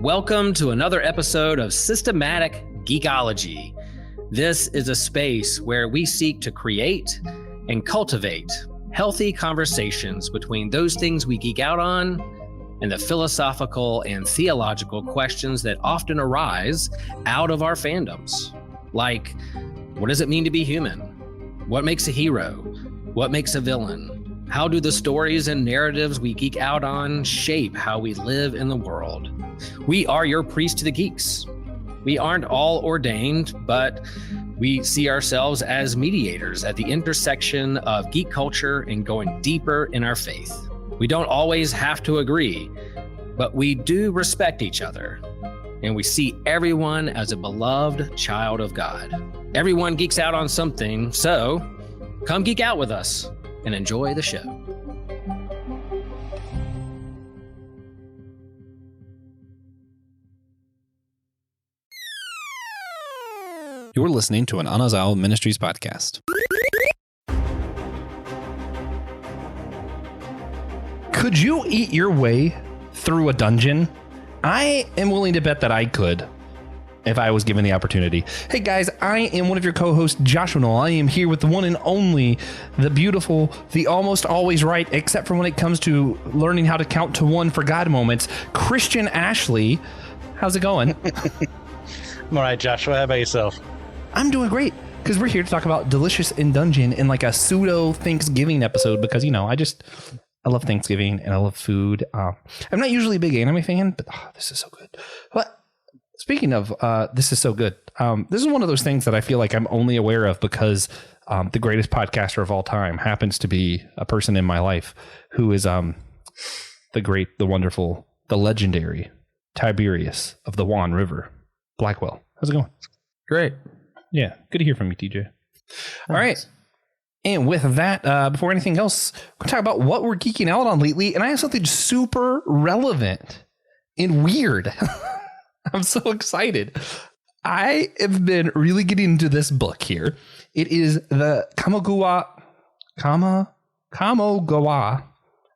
Welcome to another episode of Systematic Geekology. This is a space where we seek to create and cultivate healthy conversations between those things we geek out on and the philosophical and theological questions that often arise out of our fandoms. Like, what does it mean to be human? What makes a hero? What makes a villain? How do the stories and narratives we geek out on shape how we live in the world? We are your priest to the geeks. We aren't all ordained, but we see ourselves as mediators at the intersection of geek culture and going deeper in our faith. We don't always have to agree, but we do respect each other, and we see everyone as a beloved child of God. Everyone geeks out on something, so come geek out with us and enjoy the show. You're listening to an Anazao Ministries podcast. Could you eat your way through a dungeon? I am willing to bet that I could if I was given the opportunity. Hey guys, I am one of your co-hosts, Joshua Noel. I am here with the one and only, the beautiful, the almost always right, except for when it comes to learning how to count to one for God moments, Christian Ashley. How's it going? I'm all right, Joshua. How about yourself? I'm doing great, because we're here to talk about Delicious in Dungeon in like a pseudo-Thanksgiving episode, because, you know, I love Thanksgiving and I love food. I'm not usually a big anime fan, but this is so good. But speaking of this is so good, this is one of those things that I feel like I'm only aware of because the greatest podcaster of all time happens to be a person in my life who is the great, the wonderful, the legendary Tiberius of the Juan River, Blackwell. How's it going? Great. Yeah, good to hear from you, TJ. All right. And with that, before anything else, we're going to talk about what we're geeking out on lately. And I have something super relevant and weird. I'm so excited. I have been really getting into this book here. It is the Kamogawa. I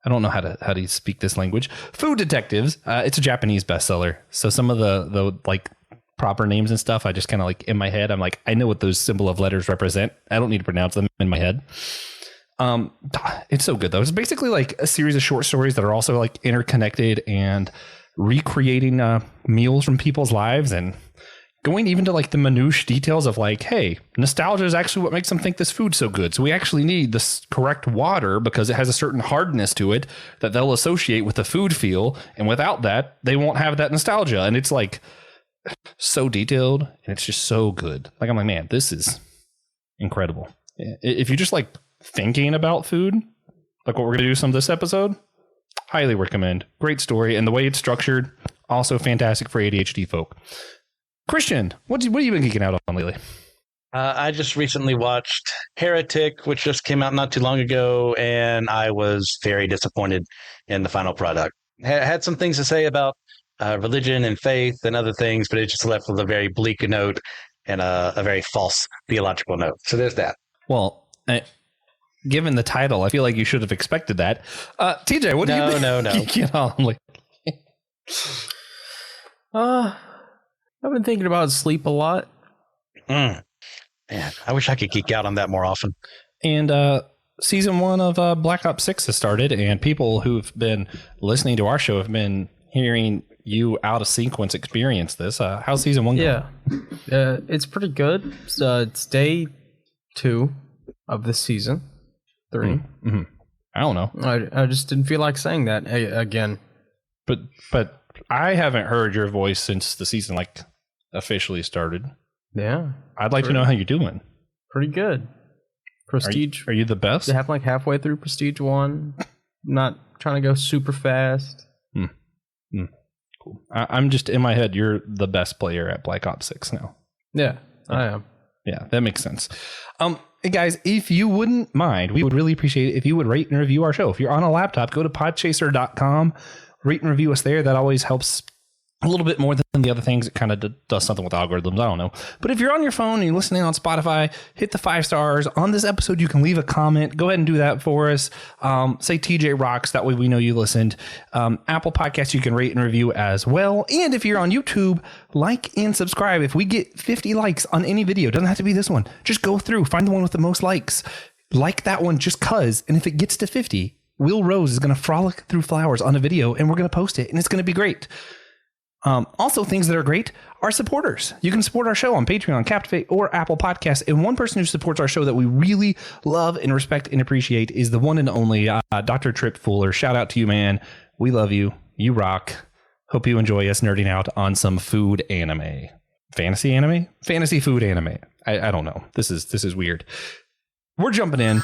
don't know how to speak this language. Food Detectives. It's a Japanese bestseller. So some of the like proper names and stuff, I just kind of like in my head, I'm like, I know what those symbol of letters represent. I don't need to pronounce them in my head. It's so good though. It's basically like a series of short stories that are also like interconnected and recreating meals from people's lives and going even to like the minutiae details of like, hey, nostalgia is actually what makes them think this food's so good. So we actually need this correct water because it has a certain hardness to it that they'll associate with the food feel. And without that, they won't have that nostalgia. And it's like so detailed and it's just so good. Like, I'm like, man, this is incredible. If you're just like thinking about food, like what we're going to do some of this episode, highly recommend. Great story. And the way it's structured, also fantastic for ADHD folk. Christian, what have you been geeking out on lately? I just recently watched Heretic, which just came out not too long ago, and I was very disappointed in the final product. Had some things to say about religion and faith and other things, but it just left with a very bleak note and a very false theological note. So there's that. Well, given the title, I feel like you should have expected that. TJ, what do you geeking on lately? I've been thinking about sleep a lot. Man, I wish I could geek out on that more often. And season 1 of Black Ops 6 has started, and people who've been listening to our show have been hearing you out of sequence experience this. How's season 1 going? Yeah, it's pretty good. It's day 2 of the season 3. Mm-hmm. I don't know. I just didn't feel like saying that again. But I haven't heard your voice since the season like officially started. Yeah. I'd like to know how you're doing. Pretty good. Prestige. Are you the best? Like halfway through Prestige 1. Not trying to go super fast. Cool. I'm just in my head, you're the best player at Black Ops 6 now. Yeah, I am. Yeah, that makes sense. Hey guys, if you wouldn't mind, we would really appreciate it if you would rate and review our show. If you're on a laptop, go to podchaser.com, rate and review us there. That always helps a little bit more than the other things. It kind of does something with algorithms. I don't know. But if you're on your phone and you're listening on Spotify, hit the 5 stars. On this episode, you can leave a comment. Go ahead and do that for us. Say TJ rocks. That way we know you listened. Apple Podcasts, you can rate and review as well. And if you're on YouTube, like and subscribe. If we get 50 likes on any video, it doesn't have to be this one. Just go through, find the one with the most likes. Like that one just cuz. And if it gets to 50, Will Rose is going to frolic through flowers on a video and we're going to post it and it's going to be great. Also, things that are great are supporters. You can support our show on Patreon, Captivate, or Apple Podcasts. And one person who supports our show that we really love and respect and appreciate is the one and only Dr. Trip Fuller. Shout out to you, man. We love you. You rock. Hope you enjoy us nerding out on some food anime. Fantasy anime? Fantasy food anime. I don't know. This is weird. We're jumping in.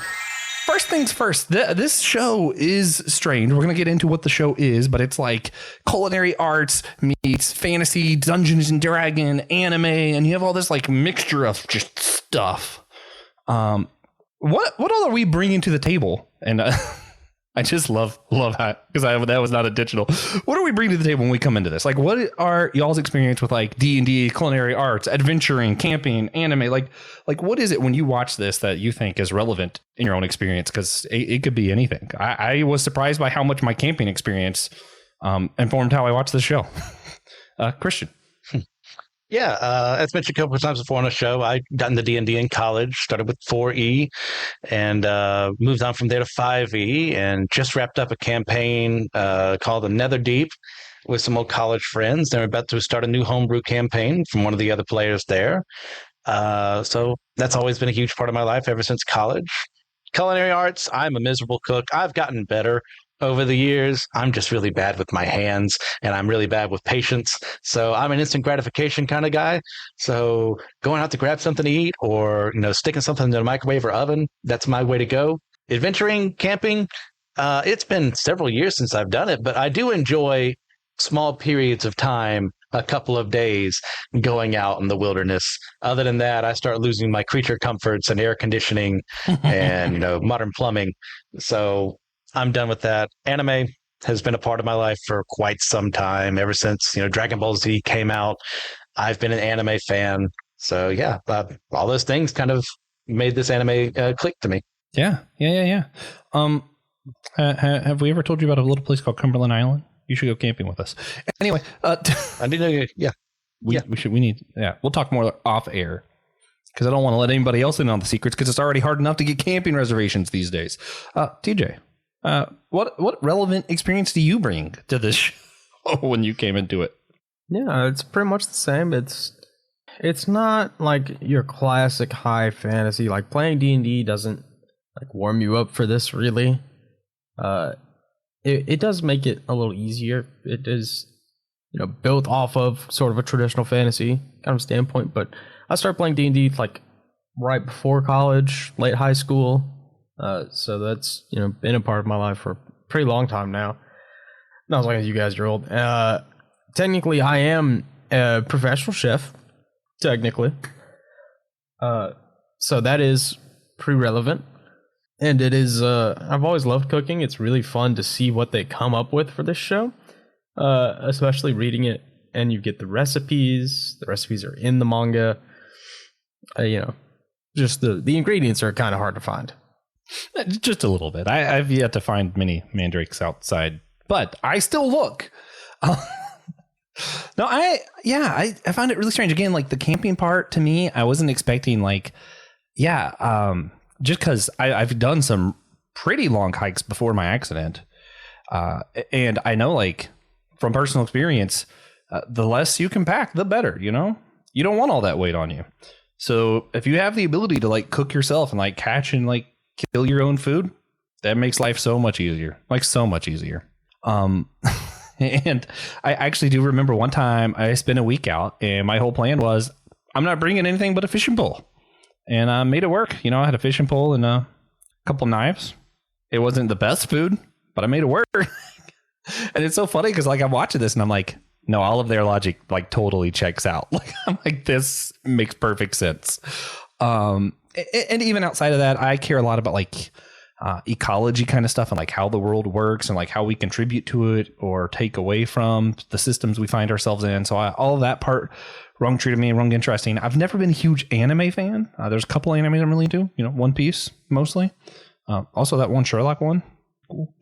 First things first, this show is strange. We're going to get into what the show is, but it's like culinary arts meets fantasy, Dungeons and Dragon, anime, and you have all this like mixture of just stuff. What all are we bringing to the table? And I just love that because that was not intentional. What are we bringing to the table when we come into this? Like, what are y'all's experience with like D&D, culinary arts, adventuring, camping, anime? Like what is it when you watch this that you think is relevant in your own experience? Because it could be anything. I was surprised by how much my camping experience informed how I watched this show. Christian. Yeah, as mentioned a couple of times before on the show, I got into D&D in college, started with 4E, and moved on from there to 5E, and just wrapped up a campaign called the Netherdeep with some old college friends. They're about to start a new homebrew campaign from one of the other players there. So that's always been a huge part of my life ever since college. Culinary arts, I'm a miserable cook. I've gotten better over the years. I'm just really bad with my hands, and I'm really bad with patience. So I'm an instant gratification kind of guy. So going out to grab something to eat, or sticking something in the microwave or oven, that's my way to go. Adventuring, camping, it's been several years since I've done it, but I do enjoy small periods of time, a couple of days, going out in the wilderness. Other than that, I start losing my creature comforts and air conditioning and modern plumbing. So I'm done with that. Anime has been a part of my life for quite some time, ever since Dragon Ball Z came out. I've been an anime fan. So yeah, all those things kind of made this anime click to me. Yeah. Have we ever told you about a little place called Cumberland Island? You should go camping with us. Anyway, I didn't know. Yeah, we'll talk more off air, because I don't want to let anybody else in on the secrets, because it's already hard enough to get camping reservations these days. TJ. What relevant experience do you bring to this show when you came into it? Yeah, it's pretty much the same. It's not like your classic high fantasy. Like playing D&D doesn't like warm you up for this really. It does make it a little easier. It is built off of sort of a traditional fantasy kind of standpoint. But I started playing D&D like right before college, late high school. So that's been a part of my life for a pretty long time now. Not as long as you guys are old. Technically, I am a professional chef. Technically, so that is pretty relevant, and it is. I've always loved cooking. It's really fun to see what they come up with for this show, especially reading it, and you get the recipes. The recipes are in the manga. Just the ingredients are kind of hard to find. Just a little bit. I've yet to find many mandrakes outside, but I still look. No, I found it really strange. Again, like the camping part to me, I wasn't expecting just because I've done some pretty long hikes before my accident. And I know like from personal experience, the less you can pack, the better, you don't want all that weight on you. So if you have the ability to like cook yourself and like catch and like kill your own food, that makes life so much easier, And I actually do remember one time I spent a week out and my whole plan was I'm not bringing anything but a fishing pole, and I made it work. I had a fishing pole and a couple knives. It wasn't the best food, but I made it work. And it's so funny because like I'm watching this and I'm like, no, all of their logic like totally checks out. Like I'm like, this makes perfect sense. And even outside of that, I care a lot about like ecology kind of stuff and like how the world works and like how we contribute to it or take away from the systems we find ourselves in. So all of that part rung true to me, rung interesting. I've never been a huge anime fan. There's a couple animes I'm really into, One Piece mostly. Also that one Sherlock one. Cool.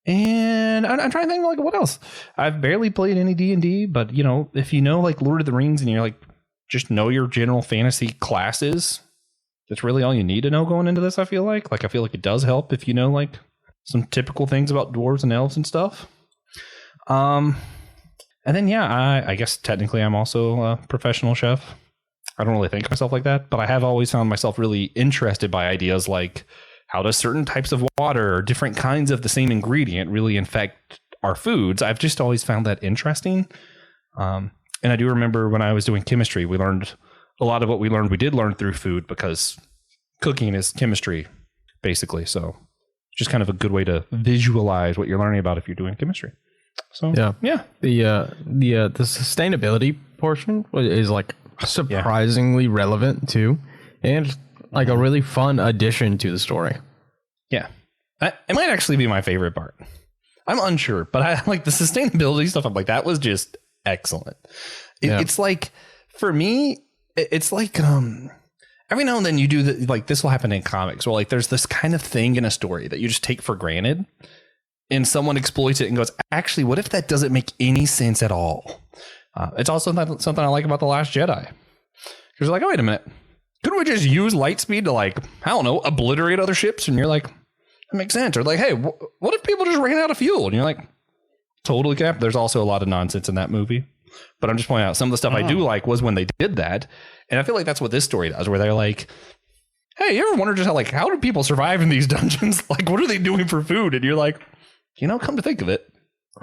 And I'm trying to think like what else. I've barely played any D&D, but if like Lord of the Rings and you're like just know your general fantasy classes, that's really all you need to know going into this. I feel like it does help if you know like some typical things about dwarves and elves and stuff. And then I guess technically I'm also a professional chef. I don't really think of myself like that, but I have always found myself really interested by ideas like how does certain types of water or different kinds of the same ingredient really infect our foods. I've just always found that interesting. And I do remember when I was doing chemistry, we learned a lot of what we did learn through food because cooking is chemistry, basically. So just kind of a good way to visualize what you're learning about if you're doing chemistry. So yeah. The sustainability portion is like surprisingly relevant too, and like a really fun addition to the story. Yeah, it might actually be my favorite part. I'm unsure, but I like the sustainability stuff. I'm like, that was just excellent. It's like, for me, it's like every now and then you do like this will happen in comics where like there's this kind of thing in a story that you just take for granted and someone exploits it and goes, actually, what if that doesn't make any sense at all? It's also something I like about The Last Jedi. Because like, oh, wait a minute. Couldn't we just use light speed to like, I don't know, obliterate other ships? And you're like, that makes sense. Or like, hey, what if people just ran out of fuel? And you're like, totally cap. There's also a lot of nonsense in that movie. But I'm just pointing out some of the stuff I do like was when they did that. And I feel like that's what this story does, where they're like, hey, you ever wonder just how do people survive in these dungeons? Like, what are they doing for food? And you're like, come to think of it.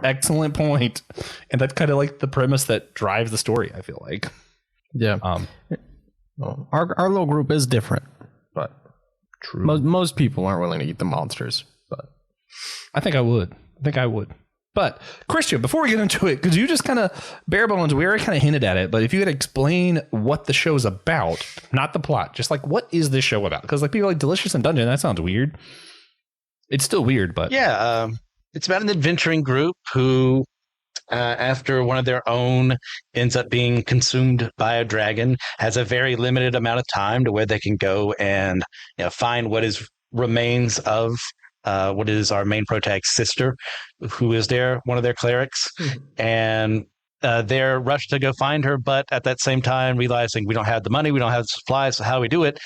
Excellent point. And that's kind of like the premise that drives the story, I feel like. Yeah. Well, our little group is different, but true. Most people aren't willing to eat the monsters, but I think I would. But Christian, before we get into it, because you just kind of bare bones, we already kind of hinted at it, but if you could explain what the show's about, not the plot, just like what is this show about? Because like people like Delicious and Dungeon, that sounds weird. It's still weird, but it's about an adventuring group who, after one of their own ends up being consumed by a dragon, has a very limited amount of time to where they can go and find what remains of what is our main protagonist's sister, who is one of their clerics, and they're rushed to go find her, but at that same time realizing we don't have the money, we don't have the supplies, so how do we do it?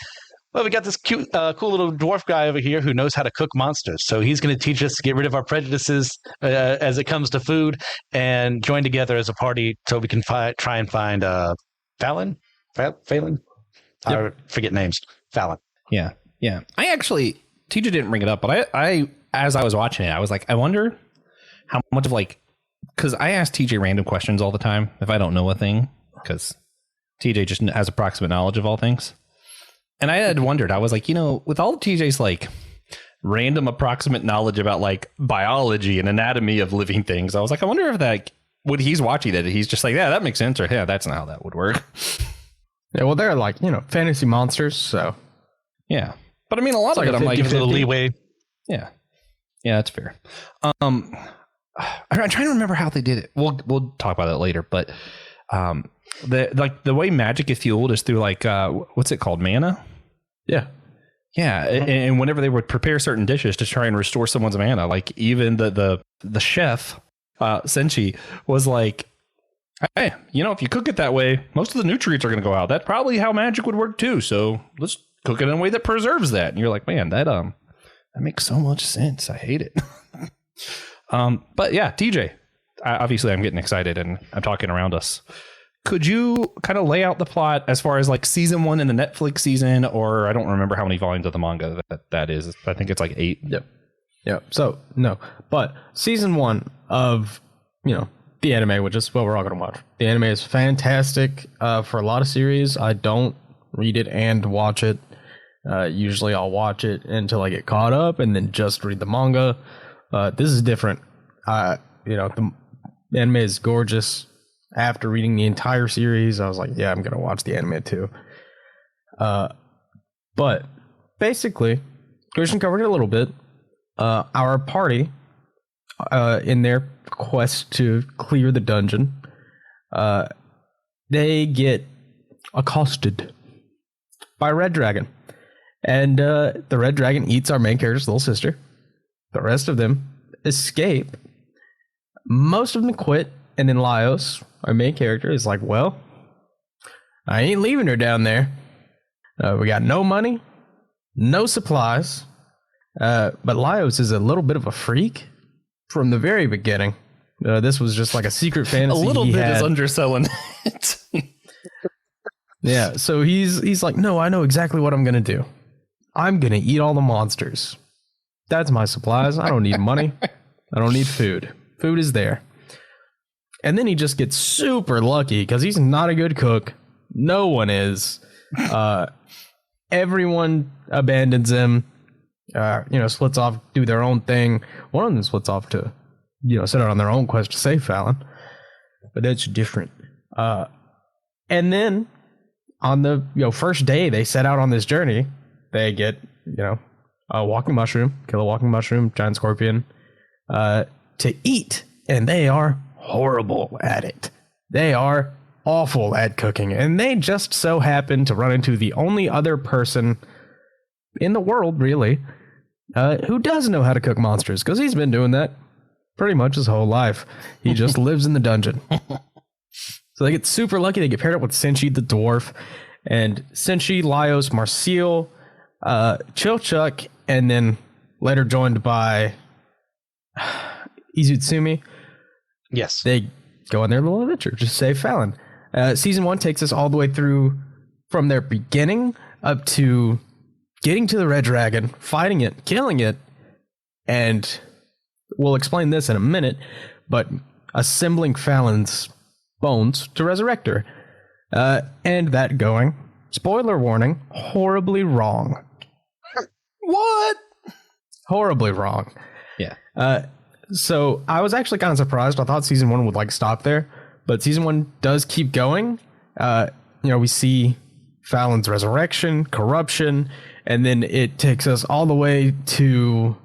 Well, we got this cute, cool little dwarf guy over here who knows how to cook monsters. So he's going to teach us to get rid of our prejudices as it comes to food and join together as a party so we can try and find Fallon? Phelan? I forget names. Fallon. Yeah. I actually, TJ didn't bring it up, but I as I was watching it, I was like, I wonder how much of like, because I ask TJ random questions all the time if I don't know a thing, because TJ just has approximate knowledge of all things. And I had wondered, I was like, with all of TJ's like random approximate knowledge about like biology and anatomy of living things, I was like, I wonder if that when he's watching that, he's just like, yeah, that makes sense. Or yeah, that's not how that would work. Yeah, well, they're like, fantasy monsters. So yeah. But I mean, a lot of it, I'm like, give it a little leeway. Yeah. Yeah, that's fair. I'm trying to remember how they did it. We'll talk about that later. But the way magic is fueled is through like what's it called, mana? Yeah and whenever they would prepare certain dishes to try and restore someone's mana, like even the chef Senshi was like, hey, if you cook it that way, most of the nutrients are going to go out. That's probably how magic would work too, so let's cook it in a way that preserves that. And you're like, man, that makes so much sense. I hate it. But yeah, TJ, obviously I'm getting excited and I'm talking around us. Could you kind of lay out the plot as far as like season 1 in the Netflix season, or I don't remember how many volumes of the manga that is. I think it's like 8. Yep. So no, but season 1 of, the anime, which is what we're all going to watch. The anime is fantastic. For a lot of series, I don't read it and watch it. Usually I'll watch it until I get caught up and then just read the manga. This is different. The anime is gorgeous. After reading the entire series, I was like, yeah, I'm going to watch the anime too. But basically, Christian covered it a little bit. Our party, in their quest to clear the dungeon, they get accosted by a red dragon. And the red dragon eats our main character's little sister. The rest of them escape. Most of them quit. And then Laios, our main character, is like, well, I ain't leaving her down there. We got no money, no supplies. But Laios is a little bit of a freak from the very beginning. This was just like a secret fantasy. A little bit had. is underselling it. Yeah, so he's like, no, I know exactly what I'm going to do. I'm going to eat all the monsters. That's my supplies. I don't need money. I don't need food. Food is there. And then he just gets super lucky because he's not a good cook. No one is. Everyone abandons him. Splits off, do their own thing. One of them splits off to, set out on their own quest to save Fallon. But that's different. And then on the first day they set out on this journey, they get, a walking mushroom, kill a walking mushroom, giant scorpion, to eat. And they are horrible at it. They are awful at cooking. And they just so happen to run into the only other person in the world, really, who does know how to cook monsters, because he's been doing that pretty much his whole life. He just lives in the dungeon. So they get super lucky. They get paired up with Senshi the dwarf, and Senshi, Laios, Marcial, Chilchuk, and then later joined by Izutsumi. Yes. They go on their little adventure, just save Fallon. Season 1 takes us all the way through from their beginning up to getting to the red dragon, fighting it, killing it, and we'll explain this in a minute, but assembling Fallon's bones to resurrect her. And that going, spoiler warning, horribly wrong. What? Horribly wrong. Yeah. So I was actually kind of surprised. I thought season 1 would stop there, but season 1 does keep going. We see Fallon's resurrection, corruption, and then it takes us all the way to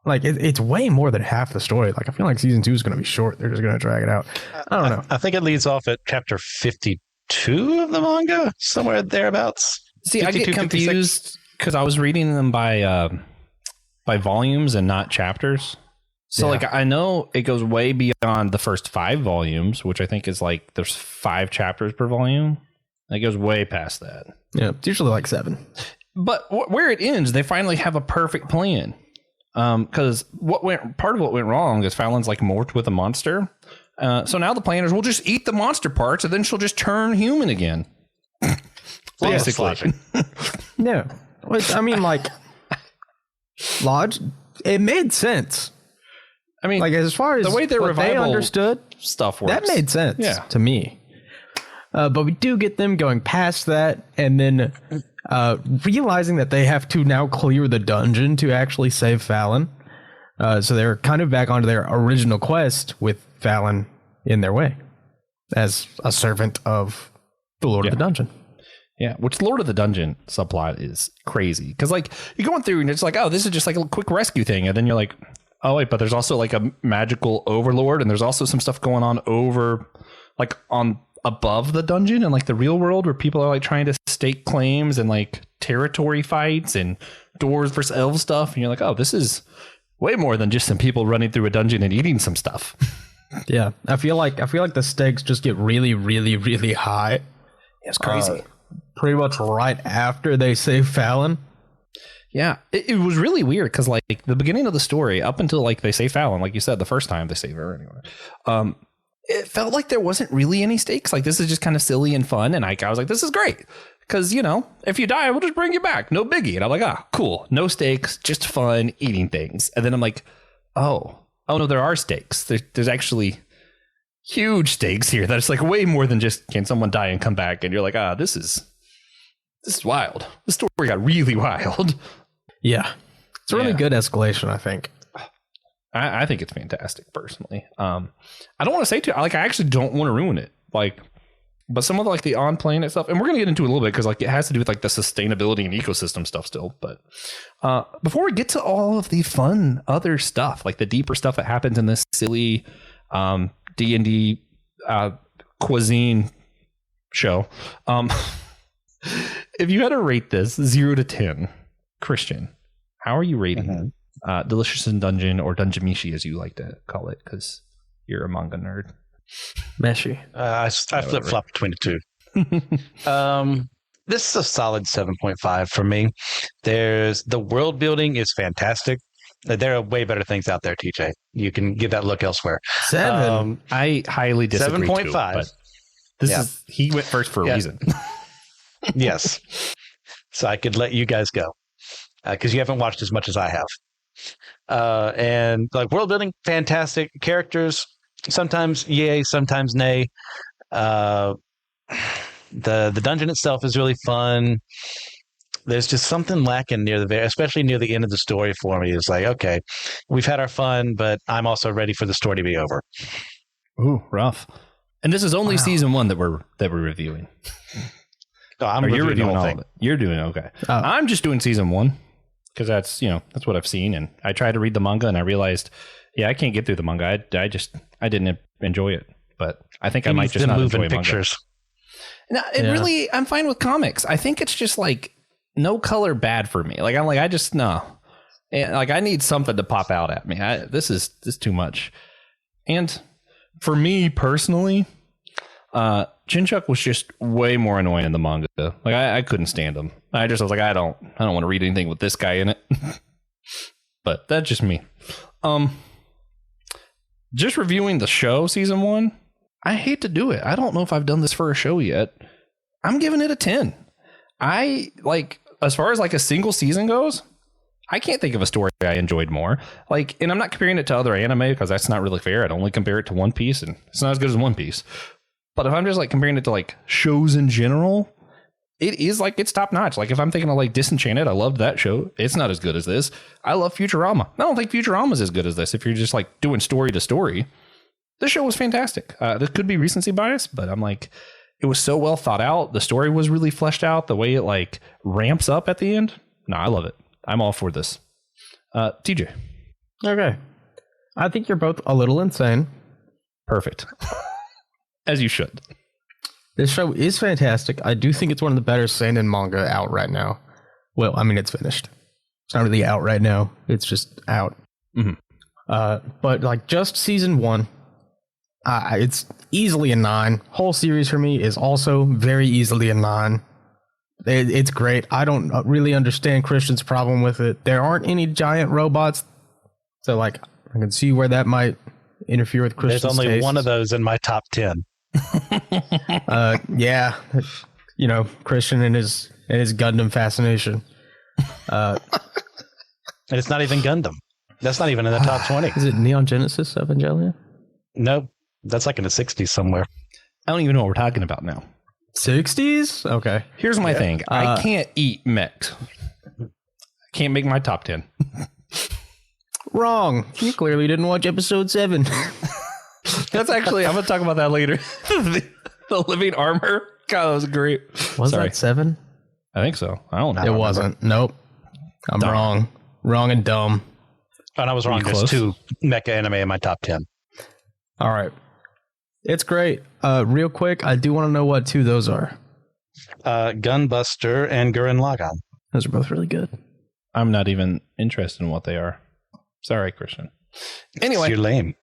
it's way more than half the story. I feel like season 2 is going to be short. They're just going to drag it out. I don't know. I think it leads off at chapter 52 of the manga, somewhere thereabouts. See, I get confused because I was reading them by volumes and not chapters. So Yeah. I know it goes way beyond the first 5 volumes, which I think is there's 5 chapters per volume. It goes way past that. Yeah, it's usually 7. But where it ends, they finally have a perfect plan. Because part of what went wrong is Fallon's morphed with a monster. So now the plan is we'll just eat the monster parts and then she'll just turn human again. Basically. Yeah. Which, Lodge, it made sense. I mean, as far as the way their what they revival understood, stuff works. that made sense to me. But we do get them going past that and then realizing that they have to now clear the dungeon to actually save Fallon. So they're kind of back onto their original quest with Fallon in their way as a servant of the Lord of the Dungeon. Yeah, which Lord of the Dungeon subplot is crazy. Because you're going through and it's oh, this is just a quick rescue thing. And then you're oh, wait, but there's also a magical overlord. And there's also some stuff going on over on above the dungeon and the real world where people are trying to stake claims and territory fights and dwarves versus elves stuff. And you're oh, this is way more than just some people running through a dungeon and eating some stuff. Yeah, I feel like the stakes just get really, really, really high. It's crazy. Pretty much right after they save Fallon. Yeah, it was really weird because the beginning of the story up until they save Fallon, like you said, the first time they save her anyway. It felt like there wasn't really any stakes. This is just kind of silly and fun. And I was this is great. Because, if you die, we'll just bring you back. No biggie. And I'm cool. No stakes, just fun eating things. And then I'm oh no, there are stakes. There's actually huge stakes here. That's way more than just, can someone die and come back? And you're this is wild. The story got really wild. Yeah. It's a really good escalation, I think. I think it's fantastic, personally. I don't want to say too. I actually don't want to ruin it. But some of like the on planet stuff, and we're gonna get into it a little bit because like it has to do with like the sustainability and ecosystem stuff still. But before we get to all of the fun other stuff, like the deeper stuff that happens in this silly D&D cuisine show, if you had to rate this 0 to 10, Christian, how are you rating Delicious in Dungeon, or Dungeon Mishi as you like to call it, because you're a manga nerd? Meshi. I flip flop between the two. This is a solid 7.5 for me. The world building is fantastic. There are way better things out there, TJ. You can give that look elsewhere. 7. I highly disagree. 7.5. But he went first for a reason. Yes. So I could let you guys go because you haven't watched as much as I have. And like world building, fantastic. Characters, sometimes yay, sometimes nay. The dungeon itself is really fun. There's just something lacking especially near the end of the story for me. It's like, okay, we've had our fun, but I'm also ready for the story to be over. Ooh, rough. And this is only season 1 that we're reviewing. No, you're reviewing all of it. You're doing okay. I'm just doing season 1 because that's what I've seen, and I tried to read the manga and I realized, I can't get through the manga. I didn't enjoy it, but I think I might just not enjoy pictures. Manga. No, really, I'm fine with comics. I think it's just like no color bad for me. Like I just no, and like I need something to pop out at me. This is too much, and for me personally, Chinchuck was just way more annoying in the manga. Like I couldn't stand him. I was like, I don't want to read anything with this guy in it. But that's just me. Just reviewing the show season 1. I hate to do it. I don't know if I've done this for a show yet. I'm giving it a 10. I like, as far as like a single season goes, I can't think of a story I enjoyed more. Like, and I'm not comparing it to other anime because that's not really fair. I'd only compare it to One Piece, and it's not as good as One Piece. But if I'm just like comparing it to like shows in general, it is like it's top notch. Like if I'm thinking of like Disenchanted, I loved that show. It's not as good as this. I love Futurama. I don't think Futurama is as good as this. If you're just like doing story to story, this show was fantastic. This could be recency bias, but I'm like, it was so well thought out. The story was really fleshed out. The way it like ramps up at the end. No, I love it. I'm all for this. TJ. Okay. I think you're both a little insane. Perfect. As you should. This show is fantastic. I do think it's one of the better seinen manga out right now. Well, I mean, it's finished. It's not really out right now. It's just out. Mm-hmm. But like just season 1, it's easily a 9. Whole series for me is also very easily a 9. It's great. I don't really understand Christian's problem with it. There aren't any giant robots, so like I can see where that might interfere with Christian's There's only tastes. one of those in my top 10. Yeah, Christian and his Gundam fascination. And it's not even Gundam. That's not even in the top 20. Is it Neon Genesis Evangelion? Nope. That's like in the 60s somewhere. I don't even know what we're talking about now. 60s? Okay. Here's my thing. I can't eat mechs. I can't make my top 10. Wrong. You clearly didn't watch episode 7. That's actually, I'm going to talk about that later. The living armor. God, that was great. Was that 7? I think so. I don't know. It wasn't. Nope. I'm Dumb. wrong. Wrong and dumb. And I was wrong. There's 2 mecha anime in my top 10. All right. It's great. Real quick, I do want to know what 2 those are. Gunbuster and Gurren Lagann. Those are both really good. I'm not even interested in what they are. Sorry, Christian. Anyway. You're lame.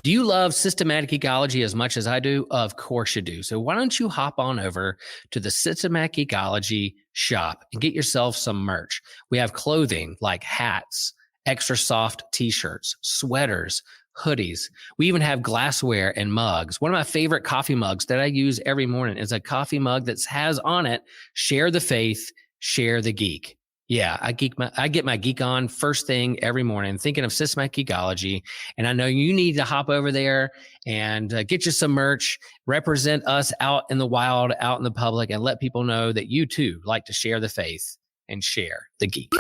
Do you love systematic ecology as much as I do? Of course you do. So why don't you hop on over to the Systematic Ecology shop and get yourself some merch. We have clothing like hats, extra soft t-shirts, sweaters, hoodies. We even have glassware and mugs. One of my favorite coffee mugs that I use every morning is a coffee mug that has on it, share the faith, share the geek. Yeah, I get my geek on first thing every morning, thinking of systematic ecology. And I know you need to hop over there and get you some merch, represent us out in the wild, out in the public, and let people know that you too like to share the faith and share the geek.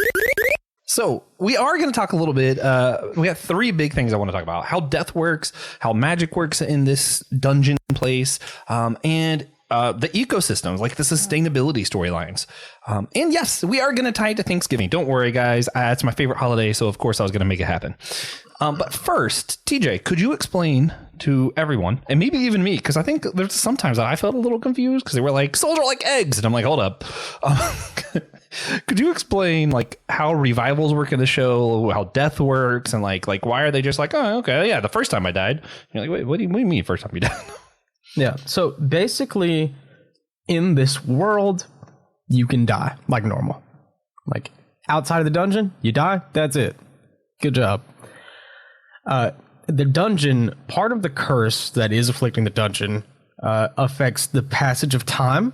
So we are going to talk a little bit. We got three big things I want to talk about: how death works, how magic works in this dungeon place, and the ecosystems, like the sustainability storylines. And yes, we are going to tie it to Thanksgiving. Don't worry, guys. It's my favorite holiday, so of course I was going to make it happen. But first, TJ, could you explain to everyone, and maybe even me, because I think there's sometimes that I felt a little confused because they were like, souls are like eggs. And I'm like, hold up. Could you explain like how revivals work in the show, how death works, and like why are they just like, oh, okay, yeah, the first time I died. You're like, wait, what do you mean first time you died? Yeah. So basically, in this world, you can die like normal. Like outside of the dungeon, you die. That's it. Good job. The dungeon, part of the curse that is afflicting the dungeon, affects the passage of time.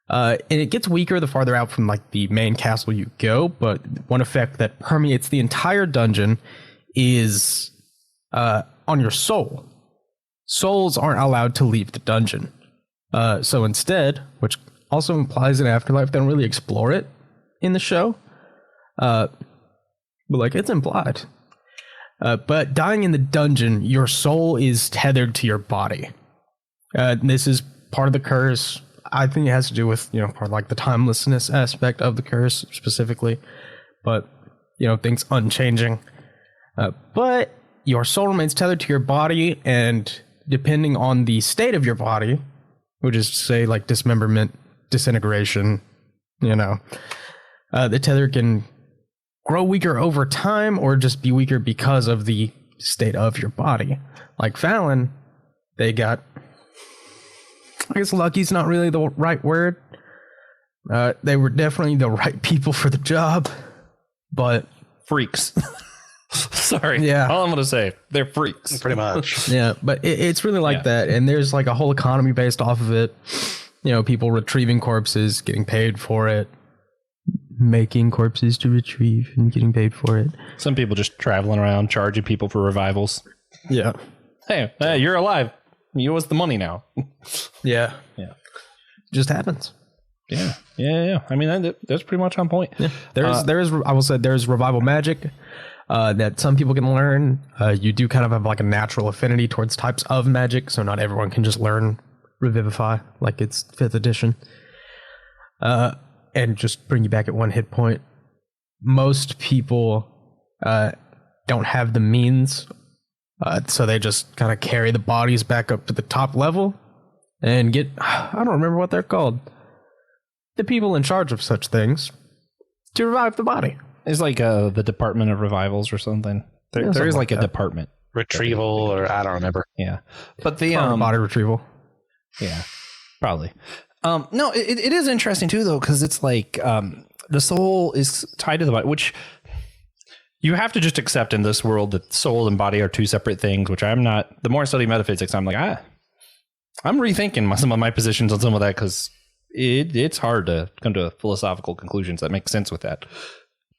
And it gets weaker the farther out from like the main castle you go. But one effect that permeates the entire dungeon is on your soul. Souls aren't allowed to leave the dungeon. So instead, which also implies an afterlife, they don't really explore it in the show. But like it's implied. But dying in the dungeon, your soul is tethered to your body. This is part of the curse. I think it has to do with, part of like the timelessness aspect of the curse specifically. But, things unchanging. But your soul remains tethered to your body, and depending on the state of your body, which is to say like dismemberment, disintegration, the tether can grow weaker over time or just be weaker because of the state of your body. Like Fallon, they got, I guess lucky's not really the right word. They were definitely the right people for the job, but Freaks. Sorry. Yeah. All I'm going to say, they're freaks. Pretty much. yeah, but it's really like that. And there's like a whole economy based off of it. People retrieving corpses, getting paid for it. Making corpses to retrieve and getting paid for it. Some people just traveling around charging people for revivals. Yeah. Hey, you're alive. You owe us the money now. Yeah. Just happens. Yeah. I mean, that's pretty much on point. Yeah. I will say there's revival magic that some people can learn. You do kind of have like a natural affinity towards types of magic, so not everyone can just learn Revivify like it's 5th edition. And just bring you back at 1 hit point. Most people don't have the means, so they just kind of carry the bodies back up to the top level and get, I don't remember what they're called, the people in charge of such things, to revive the body. It's like the Department of Revivals or something. There is like a department. Retrieval, or I don't remember. Yeah. But the body retrieval. Yeah, probably. No, it is interesting too, though, because it's like the soul is tied to the body, which you have to just accept in this world that soul and body are two separate things, which I'm not. The more I study metaphysics, I'm like, I'm rethinking some of my positions on some of that, because it's hard to come to philosophical conclusions that make sense with that.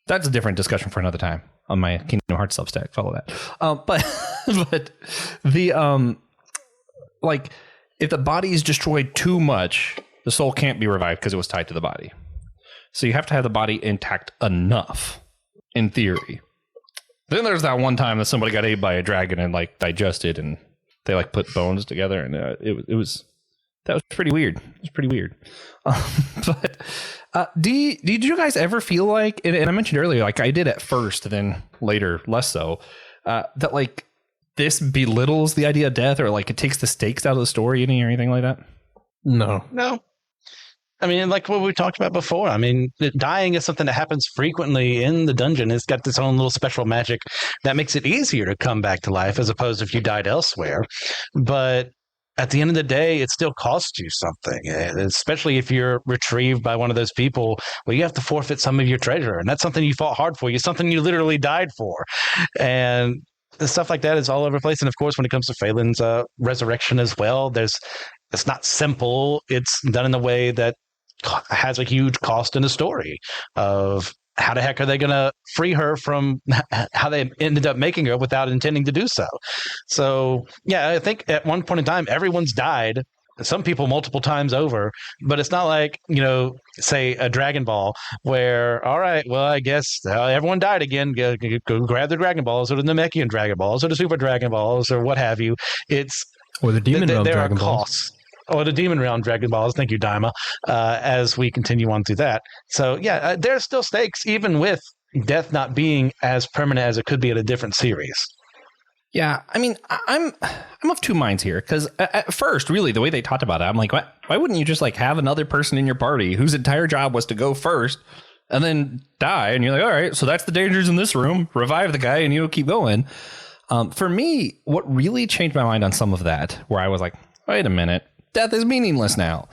That's a different discussion for another time on my Kingdom Hearts Substack. Follow that. But the like, if the body is destroyed too much, the soul can't be revived because it was tied to the body. So you have to have the body intact enough, in theory. Then there's that one time that somebody got ate by a dragon and like digested, and they like put bones together, and that was pretty weird. It was pretty weird. But did you guys ever feel like, and I mentioned earlier, like I did at first, then later less so, that like this belittles the idea of death, or like it takes the stakes out of the story or anything like that? No. I mean, like what we talked about before. I mean, dying is something that happens frequently in the dungeon. It's got its own little special magic that makes it easier to come back to life, as opposed to if you died elsewhere. But at the end of the day, it still costs you something, especially if you're retrieved by one of those people. Well, you have to forfeit some of your treasure, and that's something you fought hard for. It's something you literally died for. And stuff like that is all over the place. And of course, when it comes to Phelan's resurrection as well, it's not simple. It's done in a way that has a huge cost in the story of how the heck are they going to free her from how they ended up making her without intending to do so. So, yeah, I think at one point in time, everyone's died some people multiple times over, but it's not like, say a Dragon Ball where, all right, well, I guess everyone died again. Go grab the Dragon Balls or the Namekian Dragon Balls or the Super Dragon Balls or what have you. Or the Demon Realm there Dragon are Balls. costs. Or the Demon Realm Dragon Balls. Thank you, Daima. As we continue on through that. So yeah, there are still stakes, even with death not being as permanent as it could be at a different series. Yeah, I mean, I'm of two minds here, because at first, really, the way they talked about it, I'm like, why wouldn't you just like have another person in your party whose entire job was to go first and then die? And you're like, all right, so that's the dangers in this room. Revive the guy and keep going. For me, what really changed my mind on some of that, where I was like, wait a minute, death is meaningless now.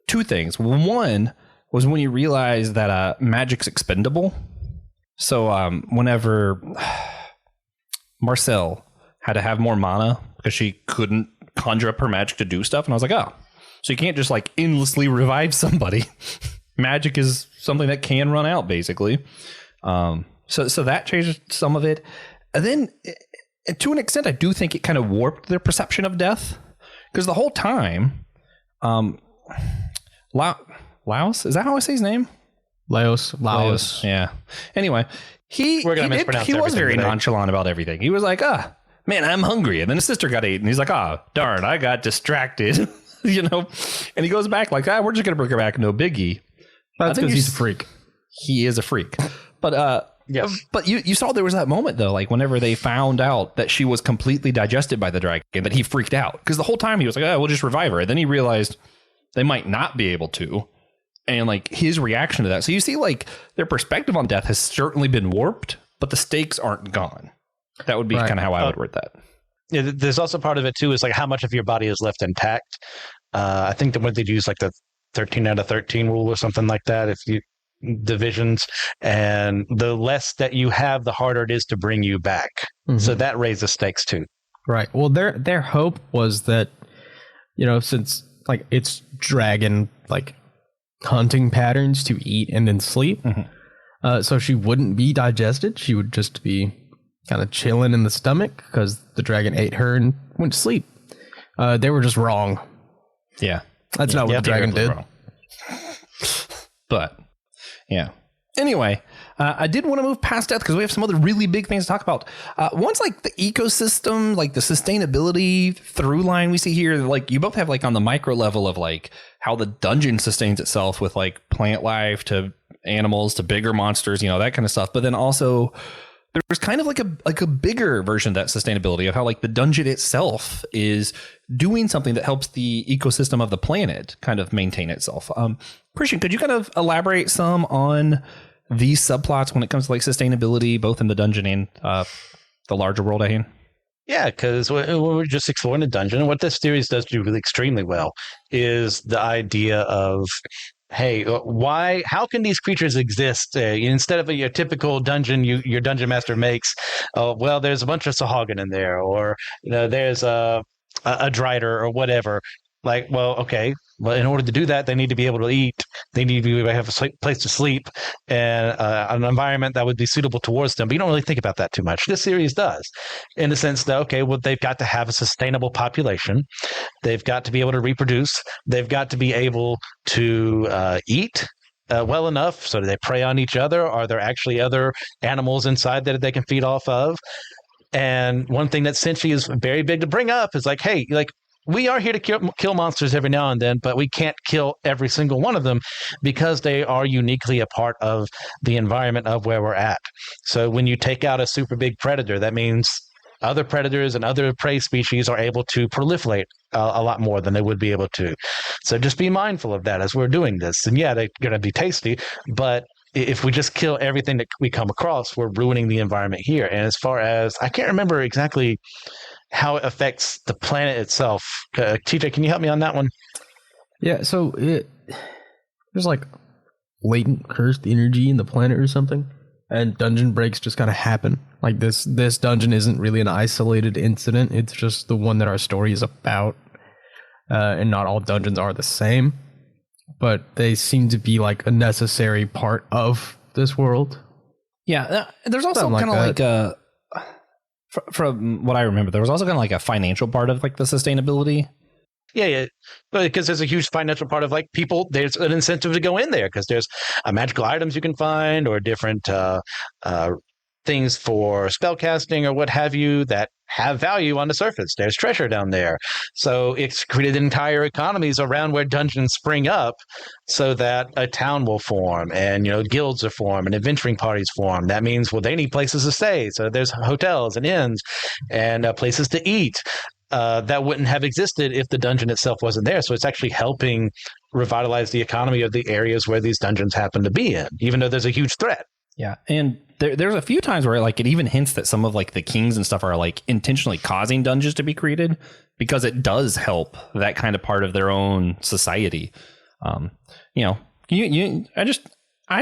Two things. One was when you realize that magic's expendable. So whenever Marcel had to have more mana because she couldn't conjure up her magic to do stuff. And I was like, oh, so you can't just like endlessly revive somebody. Magic is something that can run out, basically. So that changed some of it. And then to an extent, I do think it kind of warped their perception of death, because the whole time, Laos, is that how I say his name? Laos. Yeah. Anyway, he was very nonchalant about everything. He was like, man, I'm hungry. And then his sister got eaten. He's like, darn, I got distracted, and he goes back like, we're just going to bring her back. No biggie. That's because he's a freak. He is a freak. But, yes. But you saw there was that moment, though, like whenever they found out that she was completely digested by the dragon, that he freaked out. Because the whole time he was like, we'll just revive her. And then he realized they might not be able to. And like his reaction to that. So you see, like, their perspective on death has certainly been warped, but the stakes aren't gone. That would be kind of how I would word that. Yeah, there's also part of it too, is like how much of your body is left intact. I think that what they'd use like the 13 out of 13 rule or something like that. If you divisions, and the less that you have, the harder it is to bring you back. Mm-hmm. So that raises stakes too. Right. Well, their hope was that, since like it's dragon like hunting patterns to eat and then sleep, so she wouldn't be digested. She would just be kind of chilling in the stomach because the dragon ate her and went to sleep. They were just wrong. Yeah. That's not what the dragon did. But yeah. Anyway, I did want to move past death because we have some other really big things to talk about. One's like the ecosystem, like the sustainability through line we see here. Like you both have like on the micro level of like how the dungeon sustains itself with like plant life to animals to bigger monsters, that kind of stuff. But then also there's kind of like a bigger version of that sustainability of how like the dungeon itself is doing something that helps the ecosystem of the planet kind of maintain itself. Christian, could you kind of elaborate some on these subplots when it comes to like sustainability, both in the dungeon and the larger world at hand? Yeah, because we're just exploring the dungeon. And what this series does do really extremely well is the idea of, hey, how can these creatures exist? Instead of your typical dungeon, your dungeon master makes, well, there's a bunch of Sahagin in there, or there's a Drider or whatever. Like, well, okay. Well, in order to do that, they need to be able to eat. They need to be able to have a place to sleep and an environment that would be suitable towards them. But you don't really think about that too much. This series does, in the sense that, okay, well, they've got to have a sustainable population. They've got to be able to reproduce. They've got to be able to eat well enough so that they prey on each other. Are there actually other animals inside that they can feed off of? And one thing that Senshi is very big to bring up is like, hey, like, we are here to kill monsters every now and then, but we can't kill every single one of them because they are uniquely a part of the environment of where we're at. So when you take out a super big predator, that means other predators and other prey species are able to proliferate a lot more than they would be able to. So just be mindful of that as we're doing this. And yeah, they're going to be tasty, but if we just kill everything that we come across, we're ruining the environment here. And as far as, I can't remember exactly how it affects the planet itself. TJ, can you help me on that one? Yeah, so there's like latent cursed energy in the planet or something, and dungeon breaks just kind of happen. Like this dungeon isn't really an isolated incident. It's just the one that our story is about, and not all dungeons are the same, but they seem to be like a necessary part of this world. Yeah, there's also kind of like a... From what I remember, there was also kind of like a financial part of like the sustainability. Yeah. Because there's a huge financial part of like people. There's an incentive to go in there because there's magical items you can find or different things for spell casting or what have you that have value on the surface. There's treasure down there. So it's created entire economies around where dungeons spring up so that a town will form and, guilds are formed and adventuring parties form. That means, well, they need places to stay. So there's hotels and inns and places to eat. That wouldn't have existed if the dungeon itself wasn't there. So it's actually helping revitalize the economy of the areas where these dungeons happen to be in, even though there's a huge threat. Yeah, and there's a few times where like it even hints that some of like the kings and stuff are like intentionally causing dungeons to be created because it does help that kind of part of their own society. I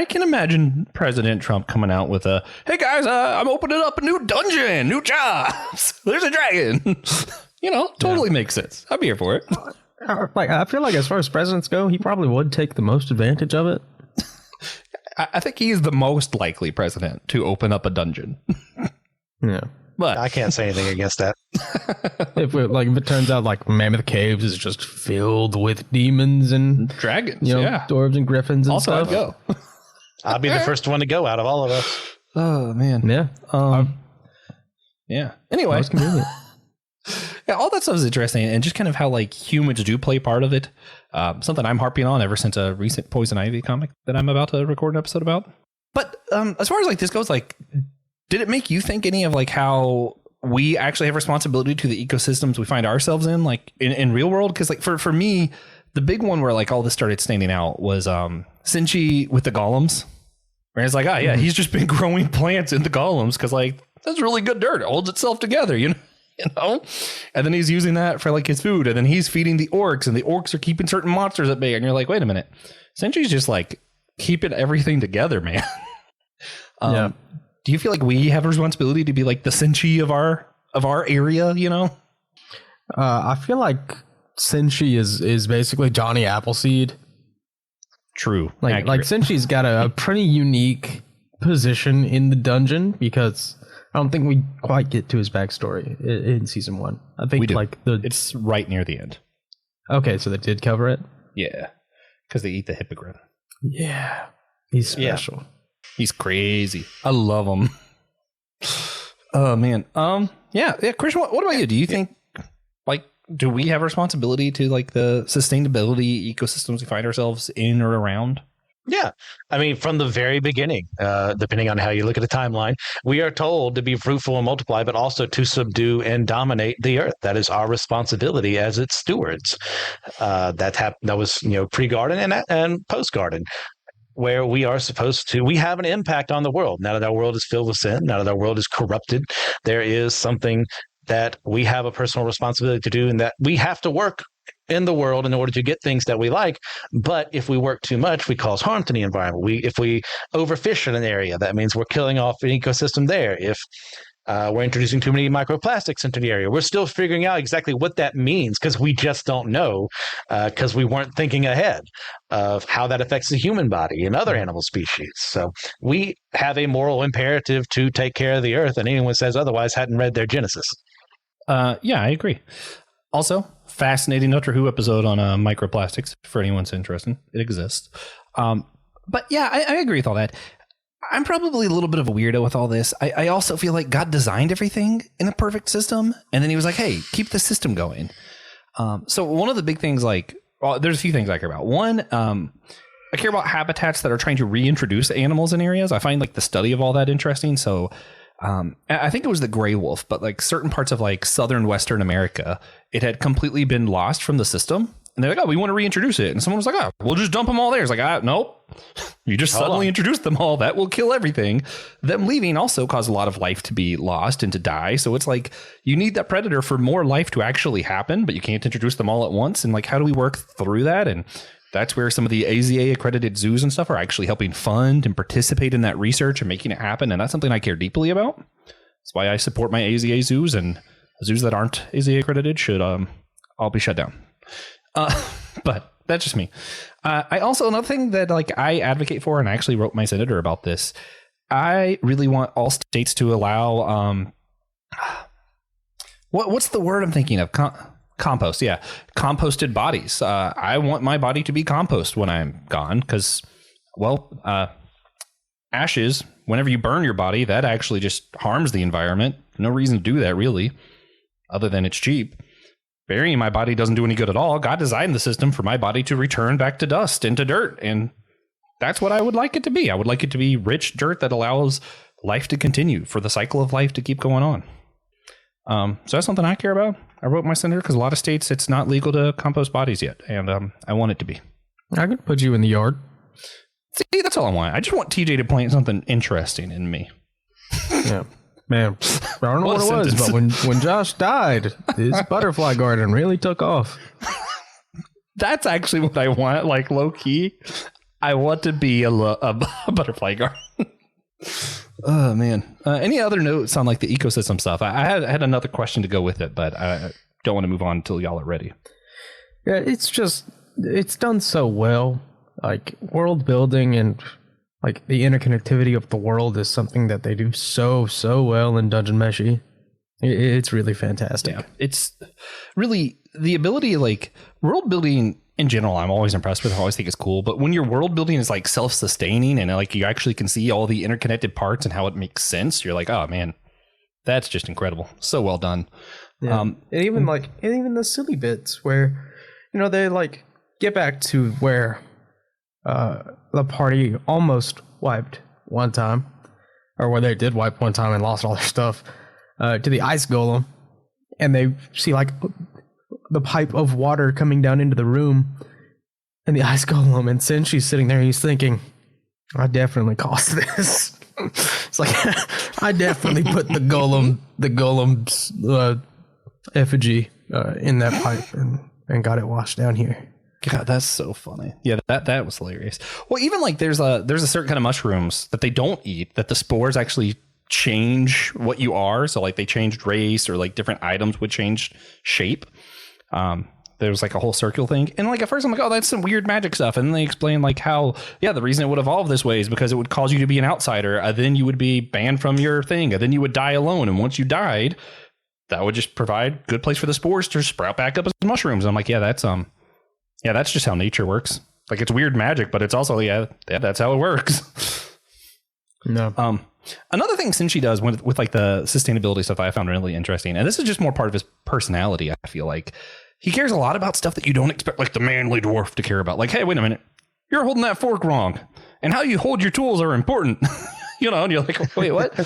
can imagine President Trump coming out with a, "Hey guys, I'm opening up a new dungeon, new jobs. There's a dragon." Totally makes sense. I'd be here for it. Like, I feel like as far as presidents go, he probably would take the most advantage of it. I think he is the most likely president to open up a dungeon. Yeah. But I can't say anything against that. If it turns out like Mammoth Caves is just filled with demons and dragons, dwarves and griffins and also, stuff. I'd go. I'll be the first one to go out of all of us. Oh man. Yeah. Yeah. Anyway. Most convenient. Yeah, all that stuff is interesting, and just kind of how like humans do play part of it. Something I'm harping on ever since a recent Poison Ivy comic that I'm about to record an episode about. But as far as like this goes, like, did it make you think any of like how we actually have responsibility to the ecosystems we find ourselves in, like in real world? Because like for me, the big one where like all this started standing out was Sinchi with the golems. Where it's like, he's just been growing plants in the golems because like that's really good dirt. It holds itself together, and then he's using that for like his food, and then he's feeding the orcs, and the orcs are keeping certain monsters at bay, and you're like, wait a minute, Senchi's just like keeping everything together, man. Do you feel like we have a responsibility to be like the Senchi of our area? I feel like Senchi is basically Johnny Appleseed. True. Like Senchi's got a pretty unique position in the dungeon because I don't think we quite get to his backstory in season 1. I think we do. It's right near the end. Okay, so they did cover it. Yeah, because they eat the hippogriff. Yeah, he's special. Yeah. He's crazy. I love him. Oh man. Yeah. Christian, what about you? Do you think like do we have a responsibility to like the sustainability ecosystems we find ourselves in or around? Yeah. I mean, from the very beginning, depending on how you look at the timeline, we are told to be fruitful and multiply, but also to subdue and dominate the earth. That is our responsibility as its stewards. That was, pre-garden and post-garden, where we are supposed to, we have an impact on the world. Now that our world is filled with sin, now that our world is corrupted, there is something that we have a personal responsibility to do, and that we have to work in the world in order to get things that we like. But if we work too much, we cause harm to the environment. If we overfish in an area, that means we're killing off an ecosystem there. If we're introducing too many microplastics into the area, we're still figuring out exactly what that means because we just don't know because we weren't thinking ahead of how that affects the human body and other animal species. So we have a moral imperative to take care of the earth, and anyone who says otherwise hadn't read their Genesis. Yeah, I agree. Also, fascinating Doctor Who episode on microplastics for anyone's interested. It exists. But yeah, I agree with all that. I'm probably a little bit of a weirdo with all this. I also feel like God designed everything in a perfect system, and then he was like, hey, keep the system going. So one of the big things, there's a few things I care about. One, I care about habitats that are trying to reintroduce animals in areas. I find like the study of all that interesting. So I think it was the gray wolf, but like certain parts of like southern Western America, it had completely been lost from the system. And they're like, oh, we want to reintroduce it. And someone was like, oh, we'll just dump them all there. It's like, nope. You just suddenly introduced them all. That will kill everything. Them leaving also caused a lot of life to be lost and to die. So it's like you need that predator for more life to actually happen, but you can't introduce them all at once. And like, how do we work through that? And that's where some of the AZA accredited zoos and stuff are actually helping fund and participate in that research and making it happen. And that's something I care deeply about. That's why I support my AZA zoos, and zoos that aren't AZA accredited should all be shut down. But that's just me. I also, another thing that like I advocate for, and I actually wrote my senator about this, I really want all states to allow, what's the word I'm thinking of? Compost, yeah. Composted bodies. I want my body to be compost when I'm gone because, ashes, whenever you burn your body, that actually just harms the environment. No reason to do that, really, other than it's cheap. Burying my body doesn't do any good at all. God designed the system for my body to return back to dust and to dirt, and that's what I would like it to be. I would like it to be rich dirt that allows life to continue, for the cycle of life to keep going on. So that's something I care about. I wrote my senator because a lot of states it's not legal to compost bodies yet, and I want it to be. I could put you in the yard. See, that's all I want. I just want TJ to plant something interesting in me. Yeah. Man, I don't know what it was, but when Josh died, his butterfly garden really took off. That's actually what I want, like low key. I want to be a butterfly garden. Oh, man. Any other notes on like the ecosystem stuff? I had another question to go with it, but I don't want to move on until y'all are ready. Yeah, it's done so well. Like world building and like the interconnectivity of the world is something that they do so well in Dungeon Meshi. It's really fantastic. Yeah, it's really the ability, like world building in general, I'm always impressed with. I always think it's cool. But when your world building is like self-sustaining and like you actually can see all the interconnected parts and how it makes sense, you're like, oh man, that's just incredible. So well done. Yeah. And even the silly bits where, they like get back to where the party almost wiped one time, or where they did wipe one time and lost all their stuff, to the ice golem, and they see like the pipe of water coming down into the room, and the ice golem, and Senshi's sitting there, he's thinking, I definitely caused this. It's like, I definitely put the golem's effigy in that pipe and got it washed down here. God, that's so funny. Yeah, that was hilarious. Well, even like there's a certain kind of mushrooms that they don't eat, that the spores actually change what you are. So like they changed race, or like different items would change shape. There was like a whole circle thing. And like at first I'm like, oh, that's some weird magic stuff. And then they explain like how, yeah, the reason it would evolve this way is because it would cause you to be an outsider. Then you would be banned from your thing. And then you would die alone. And once you died, that would just provide good place for the spores to sprout back up as mushrooms. And I'm like, yeah, that's just how nature works. Like it's weird magic, but it's also, yeah, that's how it works. No. Another thing Senshi does with like the sustainability stuff I found really interesting, and this is just more part of his personality, I feel like. He cares a lot about stuff that you don't expect like the manly dwarf to care about. Like, hey, wait a minute, you're holding that fork wrong, and how you hold your tools are important. And you're like, wait, what?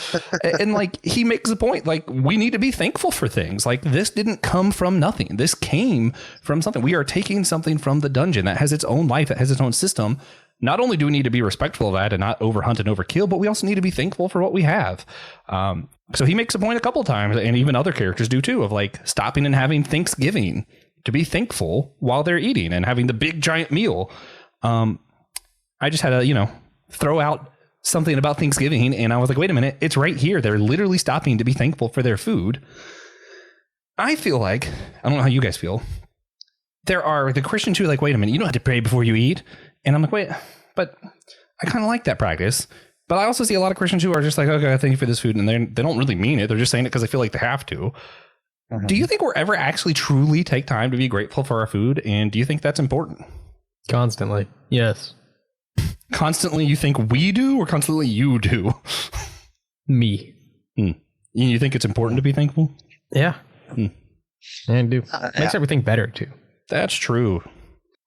And like he makes the point, like we need to be thankful for things. Like this didn't come from nothing. This came from something. We are taking something from the dungeon that has its own life, that has its own system. Not only do we need to be respectful of that and not overhunt and overkill, but we also need to be thankful for what we have. So he makes a point a couple of times, and even other characters do too, of like stopping and having Thanksgiving to be thankful while they're eating and having the big giant meal. I just had to, throw out something about Thanksgiving, and I was like, wait a minute, it's right here. They're literally stopping to be thankful for their food. I feel like, I don't know how you guys feel. There are the Christians who are like, wait a minute, you don't have to pray before you eat. And I'm like, wait, but I kind of like that practice. But I also see a lot of Christians who are just like, okay, thank you for this food. And they don't really mean it. They're just saying it because they feel like they have to. Mm-hmm. Do you think we're ever actually truly take time to be grateful for our food? And do you think that's important? Constantly. Yes. Constantly you think we do, or constantly you do? Me. You think it's important to be thankful? Yeah. And I do. Makes everything better too. That's true.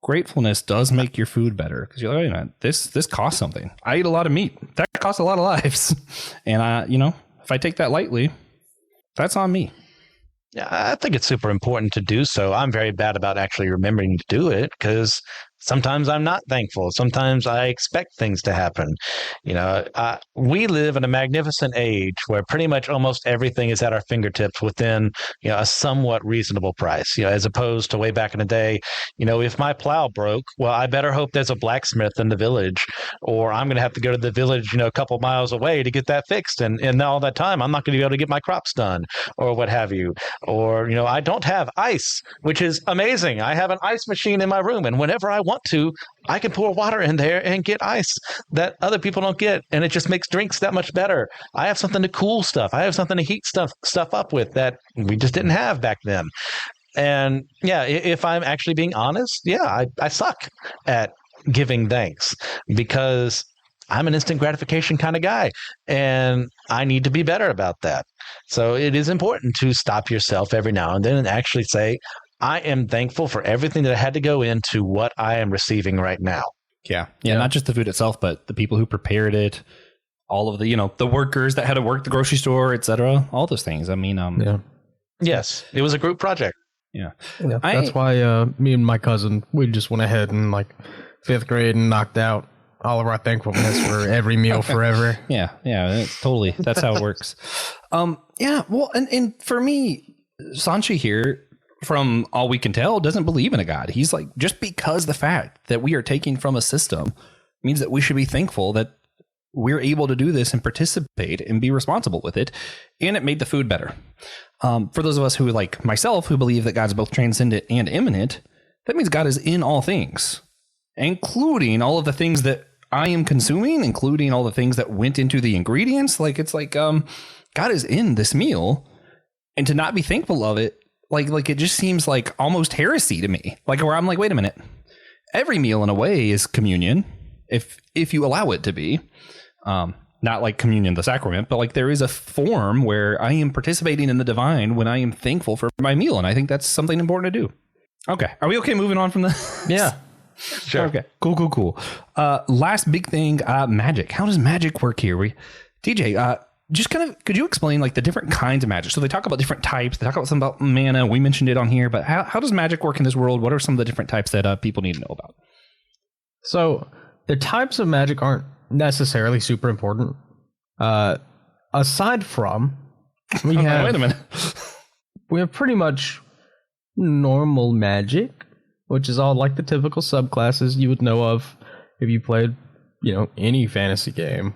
Gratefulness does make your food better, because you're like, wait a minute, this costs something. I eat a lot of meat. That costs a lot of lives. And if I take that lightly, that's on me. Yeah, I think it's super important to do so. I'm very bad about actually remembering to do it, because sometimes I'm not thankful. Sometimes I expect things to happen. We live in a magnificent age where pretty much almost everything is at our fingertips within, a somewhat reasonable price, as opposed to way back in the day, if my plow broke, well, I better hope there's a blacksmith in the village, or I'm going to have to go to the village, a couple miles away to get that fixed. And all that time, I'm not going to be able to get my crops done, or what have you. Or, I don't have ice, which is amazing. I have an ice machine in my room, and whenever I want to, I can pour water in there and get ice that other people don't get, and it just makes drinks that much better. I have something to cool stuff. I have something to heat stuff up with that we just didn't have back then. And yeah, if I'm actually being honest, yeah, I suck at giving thanks because I'm an instant gratification kind of guy, and I need to be better about that. So it is important to stop yourself every now and then and actually say, I am thankful for everything that had to go into what I am receiving right now. Yeah. Not just the food itself, but the people who prepared it, all of the, the workers that had to work the grocery store, etc. All those things. I mean, Yes, it was a group project. Yeah. That's why me and my cousin, we just went ahead and like 5th grade and knocked out all of our thankfulness for every meal forever. Yeah, totally. That's how it works. Well, and for me, Sanchi here, from all we can tell, doesn't believe in a God. He's like, just because the fact that we are taking from a system means that we should be thankful that we're able to do this and participate and be responsible with it. And it made the food better. For those of us who, like myself, who believe that God's both transcendent and immanent, that means God is in all things, including all of the things that I am consuming, including all the things that went into the ingredients. Like, it's like, God is in this meal, and to not be thankful of it, like it just seems like almost heresy to me. Like, where I'm like, wait a minute, every meal in a way is communion, if you allow it to be. Not like communion, the sacrament, but like there is a form where I am participating in the divine when I am thankful for my meal. And I think that's something important to do. Okay. Are we okay moving on from this? Yeah. Sure. Okay. Cool. Last big thing, magic. How does magic work here? TJ, just kind of, could you explain like the different kinds of magic? So they talk about different types. They talk about something about mana. We mentioned it on here, but how does magic work in this world? What are some of the different types that people need to know about? So the types of magic aren't necessarily super important. Aside from, we have, wait a minute. we have pretty much normal magic, which is all like the typical subclasses you would know of if you played, any fantasy game,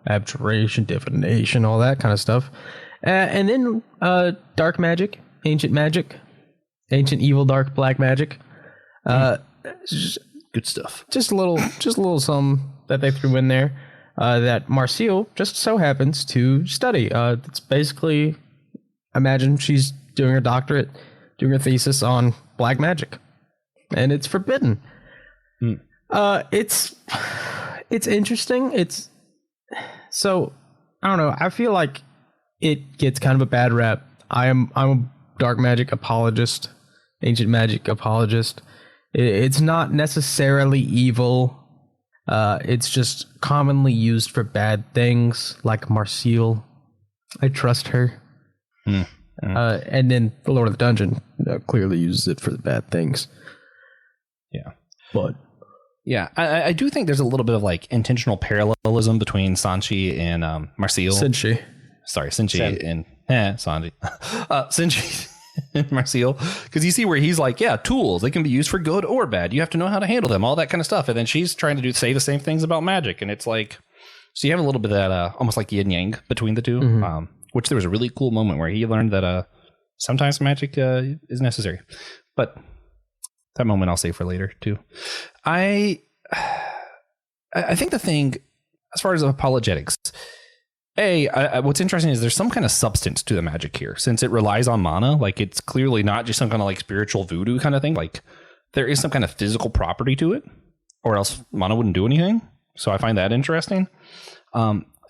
abjuration, divination, all that kind of stuff. And then dark magic, ancient evil, dark, black magic. Good stuff. Just a little some that they threw in there that Marcille just so happens to study. It's basically, imagine she's doing her doctorate, doing her thesis on black magic, and it's forbidden. It's interesting. So I don't know. I feel like it gets kind of a bad rap. I'm a dark magic apologist, ancient magic apologist. It's not necessarily evil. It's just commonly used for bad things, like Marcille. I trust her. And then the Lord of the Dungeon clearly uses it for the bad things. Yeah. But yeah, I do think there's a little bit of like intentional parallelism between Sanchi and Marcille. Sinchi. Sorry, Sinchi and Sanji. Sinchi and Marcille, because you see where he's like, yeah, tools, they can be used for good or bad. You have to know how to handle them, all that kind of stuff. And then she's trying to say the same things about magic, and it's like, so you have a little bit of that almost like yin yang between the two. Which there was a really cool moment where he learned that sometimes magic is necessary, but that moment I'll save for later too. I think the thing as far as apologetics, what's interesting is there's some kind of substance to the magic here, since it relies on mana. Like, it's clearly not just some kind of like spiritual voodoo kind of thing. Like, there is some kind of physical property to it, or else mana wouldn't do anything. So I find that interesting.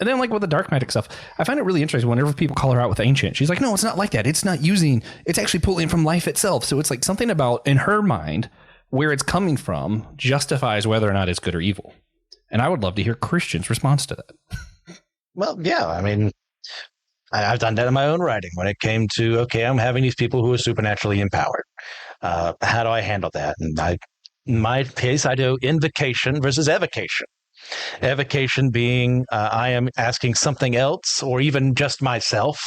And then like with the dark magic stuff, I find it really interesting whenever people call her out with ancient. She's like, no, it's not like that. It's not it's actually pulling from life itself. So it's like something about, in her mind, where it's coming from justifies whether or not it's good or evil. And I would love to hear Christian's response to that. Well, yeah, I mean, I've done that in my own writing when it came to, okay, I'm having these people who are supernaturally empowered. How do I handle that? And in my case, I do invocation versus evocation. Evocation being I am asking something else or even just myself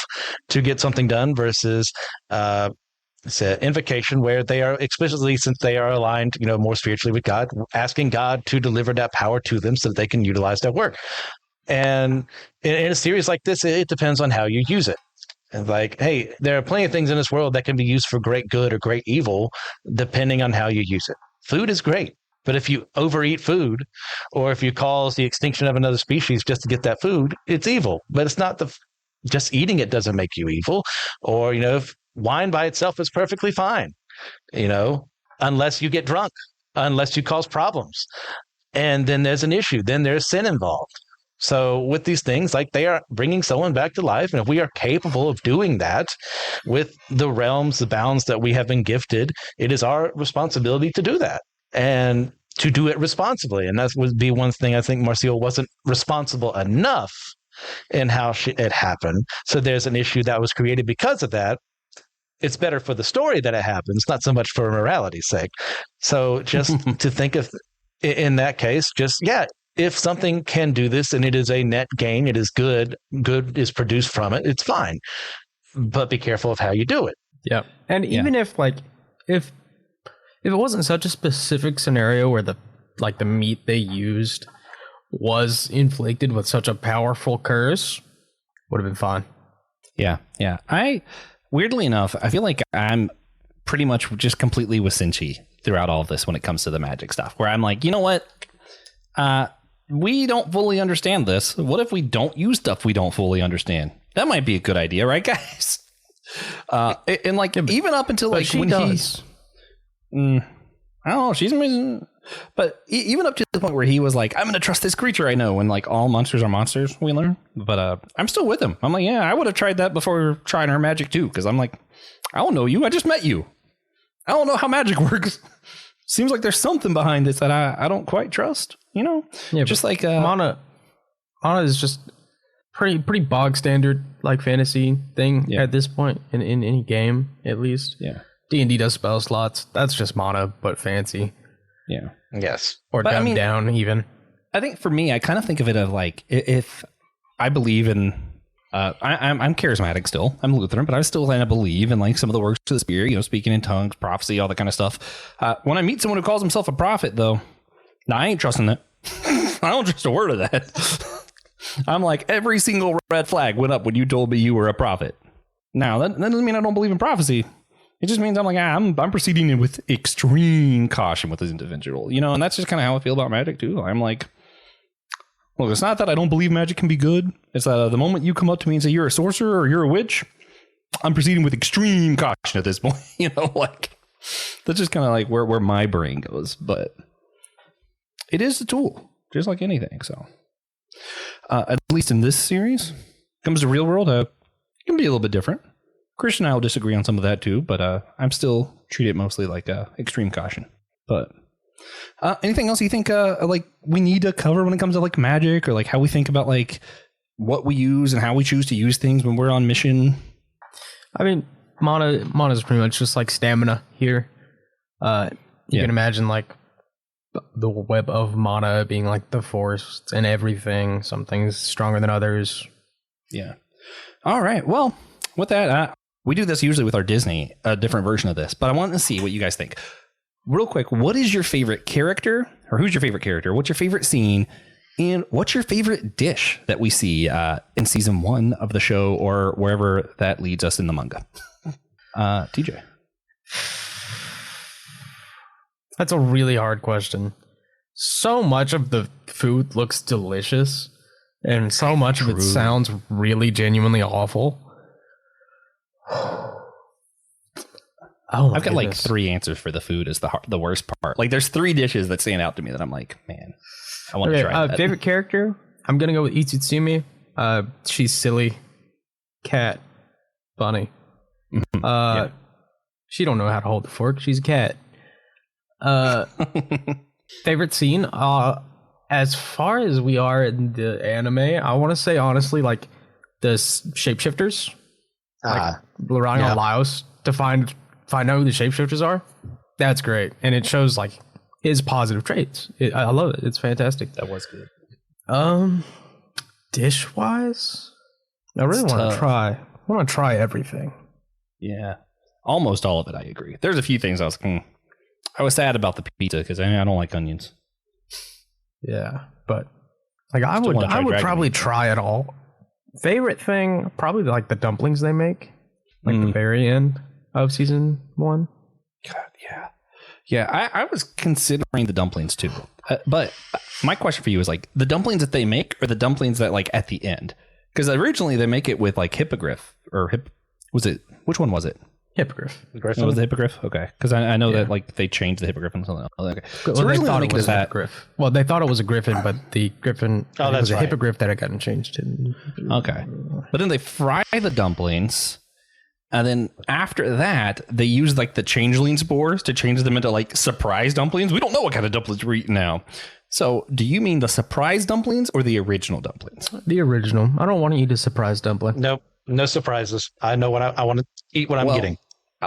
to get something done, versus it's an invocation where they are explicitly, since they are aligned, more spiritually with God, asking God to deliver that power to them so that they can utilize their work. And in a series like this, it depends on how you use it. And like, hey, there are plenty of things in this world that can be used for great good or great evil, depending on how you use it. Food is great. But if you overeat food, or if you cause the extinction of another species just to get that food, it's evil. But it's not just eating it doesn't make you evil. Or, if wine by itself is perfectly fine, unless you get drunk, unless you cause problems. And then there's an issue. Then there's sin involved. So with these things, like, they are bringing someone back to life. And if we are capable of doing that with the realms, the bounds that we have been gifted, it is our responsibility to do that and to do it responsibly. And that would be one thing I think Marcia wasn't responsible enough in how it happened. So there's an issue that was created because of that. It's better for the story that it happens, not so much for morality's sake. So just to think of, in that case, if something can do this and it is a net gain, it is good is produced from it, it's fine. But be careful of how you do it. Yeah. And even if it wasn't such a specific scenario where the meat they used was inflicted with such a powerful curse, would have been fine. Yeah. Weirdly enough, I feel like I'm pretty much just completely with Sinchi throughout all of this when it comes to the magic stuff, where I'm like, you know what? We don't fully understand this. What if we don't use stuff we don't fully understand? That might be a good idea, right, guys? And even up until like when does. I don't know, she's amazing. But even up to the point where he was like, I'm going to trust this creature I know, and like all monsters are monsters, we learn. But I'm still with him. I'm like, yeah, I would have tried that before trying her magic too, because I'm like, I don't know you. I just met you. I don't know how magic works. Seems like there's something behind this that I don't quite trust, Yeah, just like Mana is just pretty bog standard like fantasy thing at this point in any game, at least. Yeah. D&D does spell slots. That's just mana, but fancy. Yeah. Yes. Or dumbed down even. I think for me, I kind of think of it of like, if I believe in, I'm charismatic still. I'm Lutheran, but I still kind of believe in like some of the works of the Spirit, speaking in tongues, prophecy, all that kind of stuff. When I meet someone who calls himself a prophet, though, I ain't trusting it. I don't trust a word of that. I'm like, every single red flag went up when you told me you were a prophet. Now, that doesn't mean I don't believe in prophecy. It just means I'm like, I'm proceeding with extreme caution with this individual, and that's just kind of how I feel about magic too. I'm like, look, it's not that I don't believe magic can be good. It's that the moment you come up to me and say you're a sorcerer or you're a witch, I'm proceeding with extreme caution at this point. That's just kind of like where my brain goes. But it is a tool, just like anything. So at least in this series, comes to real world, it can be a little bit different. Christian and I will disagree on some of that too, but I'm still treat it mostly like extreme caution. But anything else you think like we need to cover when it comes to like magic, or like how we think about like what we use and how we choose to use things when we're on mission? I mean, mana is pretty much just like stamina here. You can imagine like the web of mana being like the force and everything. Some things stronger than others. Yeah. All right. Well, with that, we do this usually with our Disney, a different version of this, but I want to see what you guys think. Real quick, what is your favorite character, or who's your favorite character? What's your favorite scene? And what's your favorite dish that we see in season 1 of the show, or wherever that leads us in the manga? TJ. That's a really hard question. So much of the food looks delicious, and so much of it sounds really genuinely awful. I've got like 3 answers for the food is the worst part. Like there's 3 dishes that stand out to me that I'm like, man, I want to try that. Favorite character? I'm going to go with Itsutsumi. She's silly. Cat. Funny. She don't know how to hold the fork. She's a cat. Favorite scene? As far as we are in the anime, I want to say honestly, like the shapeshifters. Like relying on Laos to find out who the shapeshifters are. That's great, and it shows like his positive traits. I love it. It's fantastic. That was good. Dish wise, I really want to try. I want to try everything. Yeah, almost all of it. I agree. There's a few things I was sad about the pizza because I don't like onions. Yeah, but like I would probably try it all. Favorite thing, probably like the dumplings they make, like the very end of season 1. God, yeah. I was considering the dumplings too, but my question for you is like the dumplings that they make, or the dumplings that like at the end? Because originally they make it with like hippogriff or which one was it? Hippogriff. Oh, was the hippogriff? Okay, because I know that like they changed the hippogriff and something else. Okay. Well, So they originally thought it it was a that. hippogriff. Well, they thought it was a griffin, but the griffin Oh, it that's was a right. hippogriff that had gotten changed to. Okay, but then they fry the dumplings, and then after that they use like the changeling spores to change them into like surprise dumplings. We don't know what kind of dumplings we're eating now. So, do you mean the surprise dumplings or the original dumplings? The original. I don't want to eat a surprise dumpling. Nope, no surprises. I know what I want to eat. What I'm getting.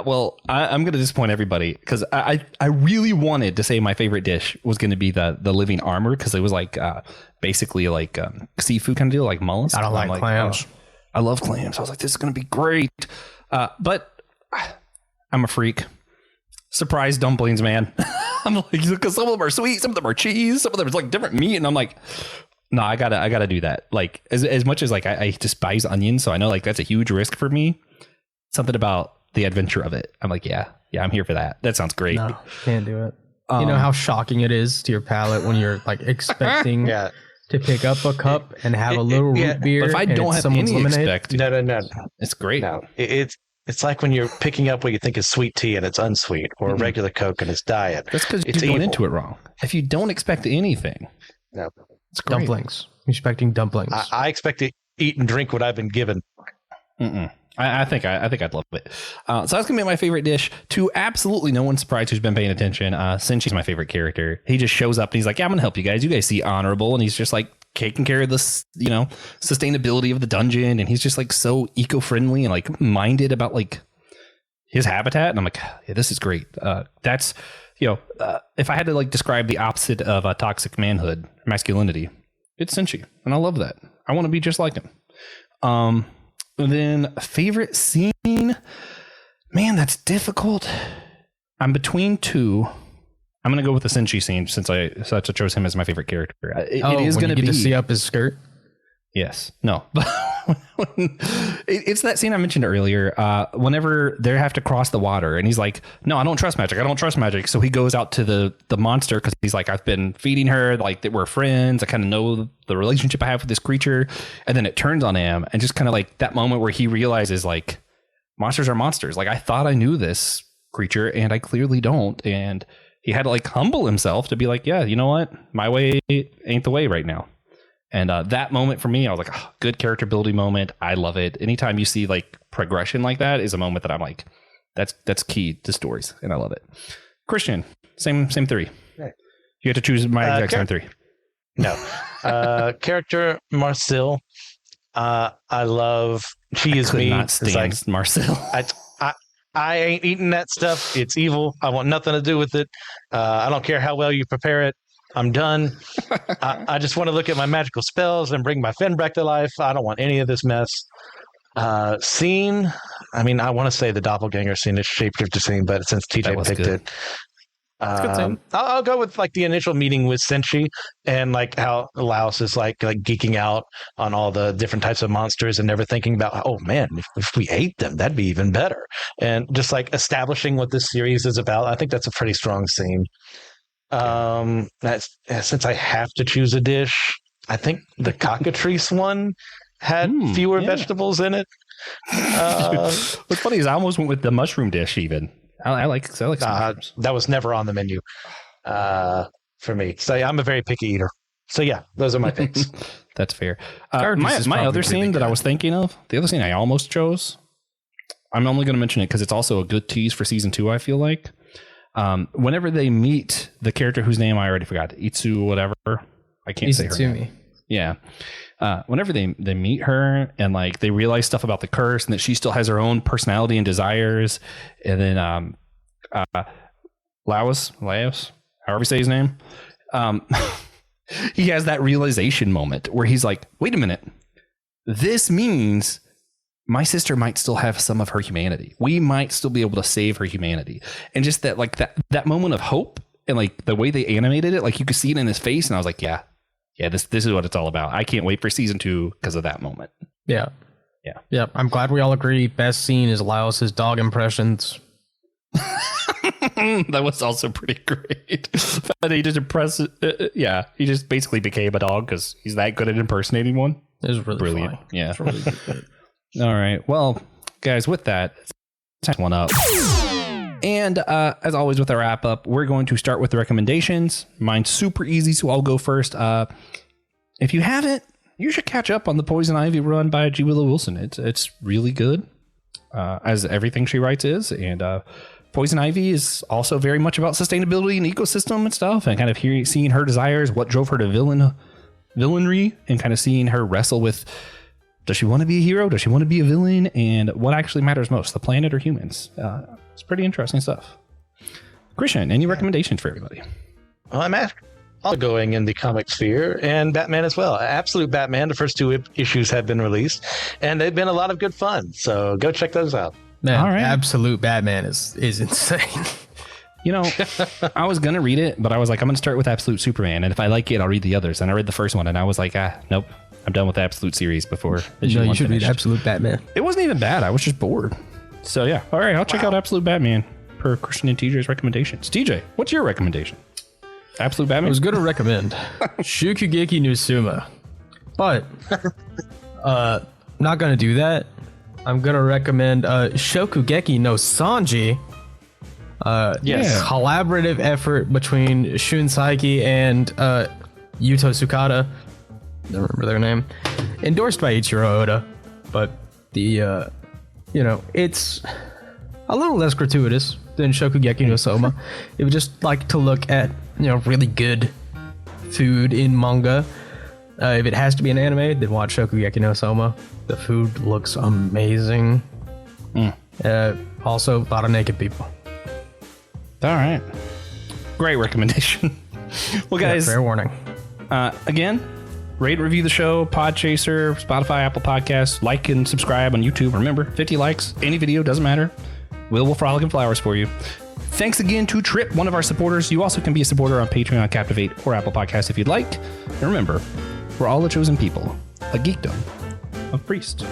Well, I'm going to disappoint everybody because I really wanted to say my favorite dish was going to be the living armor because it was like basically like seafood kind of deal, like mollusk. I don't like clams. I love clams. I was like, this is going to be great. But I'm a freak. Surprise dumplings, man. I'm like, because some of them are sweet, some of them are cheese, some of them is like different meat, and I'm like, no, I gotta do that. Like as much as like I despise onions, so I know like that's a huge risk for me. Something about the adventure of it. I'm like, yeah, I'm here for that. That sounds great. No, can't do it. You know how shocking it is to your palate when you're like expecting Yeah. to pick up a cup and have a little root beer. But if I and don't it's have someone's any lemonade. expect, No. it's great. No, it's like when you're picking up what you think is sweet tea and it's unsweet, or a regular Coke and it's diet. That's because It's you're going evil. into it wrong. If you don't expect anything, No, it's great. Dumplings. I'm expecting dumplings. I expect to eat and drink what I've been given. I think I'd love it. So that's gonna be my favorite dish. To absolutely no one's surprise who's been paying attention. Sinchi's my favorite character. He just shows up and he's like, "Yeah, I'm gonna help you guys. You guys see honorable," and he's just like taking care of this, sustainability of the dungeon, and he's just like so eco-friendly and like minded about like his habitat. And I'm like, yeah, this is great. That's if I had to like describe the opposite of a toxic manhood, masculinity, it's Senshi, and I love that. I want to be just like him. And then favorite scene, man, that's difficult. I'm between two. I'm gonna go with the Senshi scene since I chose him as my favorite character. It is gonna be to see up his skirt. Yes, no, it's that scene I mentioned earlier. Whenever they have to cross the water, and he's like, "No, I don't trust magic. I don't trust magic." So he goes out to the monster because he's like, "I've been feeding her. Like that we're friends. I kind of know the relationship I have with this creature." And then it turns on him, and just kind of like that moment where he realizes like monsters are monsters. Like I thought I knew this creature, and I clearly don't. And he had to like humble himself to be like, "Yeah, you know what? My way ain't the way right now." And that moment for me, I was like, oh, good character building moment. I love it. Anytime you see like progression like that is a moment that I'm like, that's key to stories, and I love it. Christian, same three. Right. You have to choose my exact same three. No, character Marcel. I love. She is me. Not stand It's Marcel. I ain't eating that stuff. It's evil. I want nothing to do with it. I don't care how well you prepare it. I'm done. I just want to look at my magical spells and bring my Fen back to life. I don't want any of this mess. Scene. I mean, I want to say the doppelganger scene is shapeshifter scene, but since TJ picked good. it, I'll go with like the initial meeting with Senshi and like how Laos is like geeking out on all the different types of monsters and never thinking about, oh man, if we ate them, that'd be even better. And just like establishing what this series is about. I think that's a pretty strong scene. That's since I have to choose a dish, I think the cockatrice one had fewer vegetables in it. What's funny is I almost went with the mushroom dish. Even I like mushrooms. That was never on the menu for me. So yeah, I'm a very picky eater. So yeah, those are my picks. That's fair. Cockatrice is My probably other really scene that I good. was thinking of, the other scene I almost chose, I'm only going to mention it because it's also a good tease for season 2. I feel like. Whenever they meet the character whose name I already forgot, Itsu, whatever, I can't say her name. Yeah. Whenever they meet her and like they realize stuff about the curse and that she still has her own personality and desires, and then Laos, however you say his name, he has that realization moment where he's like, "Wait a minute, this means." My sister might still have some of her humanity. We might still be able to save her humanity. And just that, like that moment of hope and like the way they animated it, like you could see it in his face. And I was like, yeah, this is what it's all about. I can't wait for season 2 because of that moment. Yeah. I'm glad we all agree. Best scene is Laos's dog impressions. That was also pretty great. And he just he just basically became a dog because he's that good at impersonating one. It was really Brilliant. funny. Yeah. It's really good. All right. Well, guys, with that, Set one up. And as always with our wrap up, we're going to start with the recommendations. Mine's super easy, so I'll go first. If you haven't, you should catch up on the Poison Ivy run by G. Willow Wilson. It's really good, as everything she writes is. And Poison Ivy is also very much about sustainability and ecosystem and stuff, and kind of seeing her desires, what drove her to villainry, and kind of seeing her wrestle with, does she want to be a hero? Does she want to be a villain? And what actually matters most, the planet or humans? It's pretty interesting stuff. Christian, any recommendations for everybody? Well, I'm also going in the comic sphere, and Batman as well. Absolute Batman, the first two issues have been released, and they've been a lot of good fun. So go check those out. Man, all right. Absolute Batman is insane. You know, I was going to read it, but I was like, I'm going to start with Absolute Superman. And if I like it, I'll read the others. And I read the first one, and I was like, nope. I'm done with the Absolute series before. No, you should read Absolute Batman. It wasn't even bad. I was just bored. So, yeah. All right. I'll check out Absolute Batman per Christian and TJ's recommendations. TJ, what's your recommendation? Absolute Batman? I was going to recommend Shokugeki no Suma. But, not going to do that. I'm going to recommend Shokugeki no Sanji. Yes. Collaborative effort between Shun Saiki and Yuto Tsukada. I don't remember their name. Endorsed by Ichiro Oda. But the, it's a little less gratuitous than Shokugeki no Soma. It would just like to look at, really good food in manga. If it has to be an anime, then watch Shokugeki no Soma. The food looks amazing. Also, a lot of naked people. All right. Great recommendation. Well, guys. Yeah, fair warning. Again, rate and review the show, Podchaser, Spotify, Apple Podcasts. Like and subscribe on YouTube. Remember, 50 likes, any video, doesn't matter. Will frolic in flowers for you. Thanks again to Trip, one of our supporters. You also can be a supporter on Patreon, Captivate, or Apple Podcasts if you'd like. And remember, we're all the chosen people, a geekdom of priests.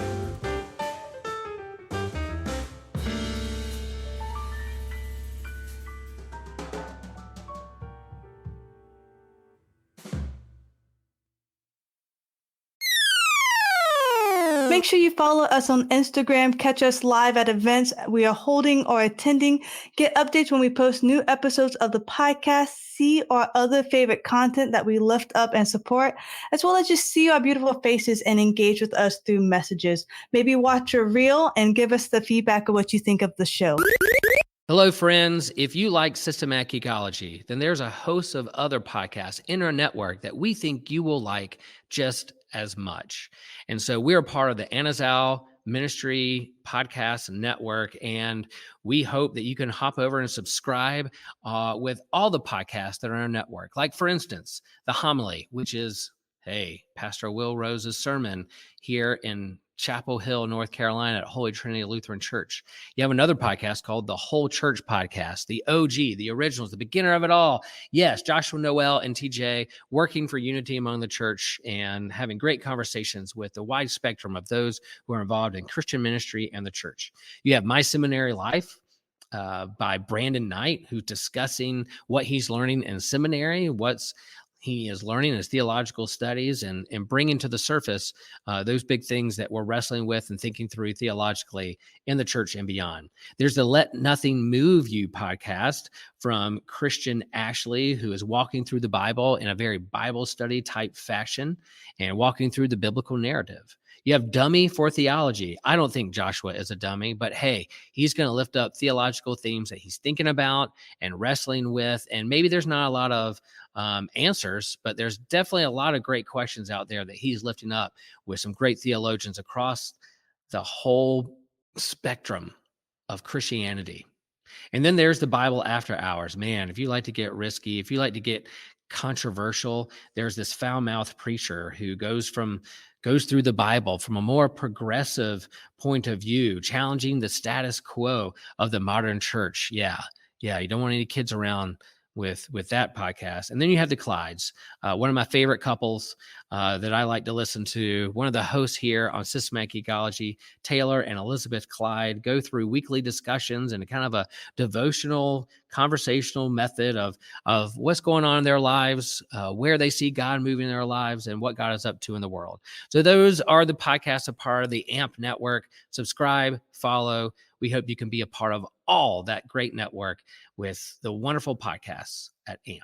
Make sure you follow us on Instagram, catch us live at events we are holding or attending, get updates when we post new episodes of the podcast, see our other favorite content that we lift up and support, as well as just see our beautiful faces and engage with us through messages. Maybe watch a reel and give us the feedback of what you think of the show. Hello, friends. If you like systematic ecology, then there's a host of other podcasts in our network that we think you will like just as much. And so we're part of the Anazal Ministry Podcast Network, and we hope that you can hop over and subscribe with all the podcasts that are on our network. Like, for instance, The Homily, which is, Pastor Will Rose's sermon here in Chapel Hill, North Carolina at Holy Trinity Lutheran Church. You have another podcast called The Whole Church Podcast, the OG, the originals, the beginner of it all. Yes, Joshua, Noel, and TJ working for unity among the church and having great conversations with the wide spectrum of those who are involved in Christian ministry and the church. You have My Seminary Life by Brandon Knight, who's discussing what he's learning in seminary, he is learning in his theological studies and bringing to the surface those big things that we're wrestling with and thinking through theologically in the church and beyond. There's the Let Nothing Move You podcast from Christian Ashley, who is walking through the Bible in a very Bible study type fashion and walking through the biblical narrative. You have Dummy for Theology. I don't think Joshua is a dummy, but hey, he's going to lift up theological themes that he's thinking about and wrestling with. And maybe there's not a lot of answers, but there's definitely a lot of great questions out there that he's lifting up with some great theologians across the whole spectrum of Christianity. And then there's the Bible After Hours. Man, if you like to get risky, if you like to get controversial, there's this foul-mouthed preacher who goes through the Bible from a more progressive point of view, challenging the status quo of the modern church. Yeah, you don't want any kids around with that podcast. And then you have the Clydes, one of my favorite couples, that I like to listen to. One of the hosts here on Systematic Ecology, Taylor and Elizabeth Clyde, go through weekly discussions and kind of a devotional, conversational method of what's going on in their lives, where they see God moving in their lives, and what God is up to in the world. So those are the podcasts, a part of the AMP network. Subscribe, follow. We hope you can be a part of all that great network with the wonderful podcasts at AMP.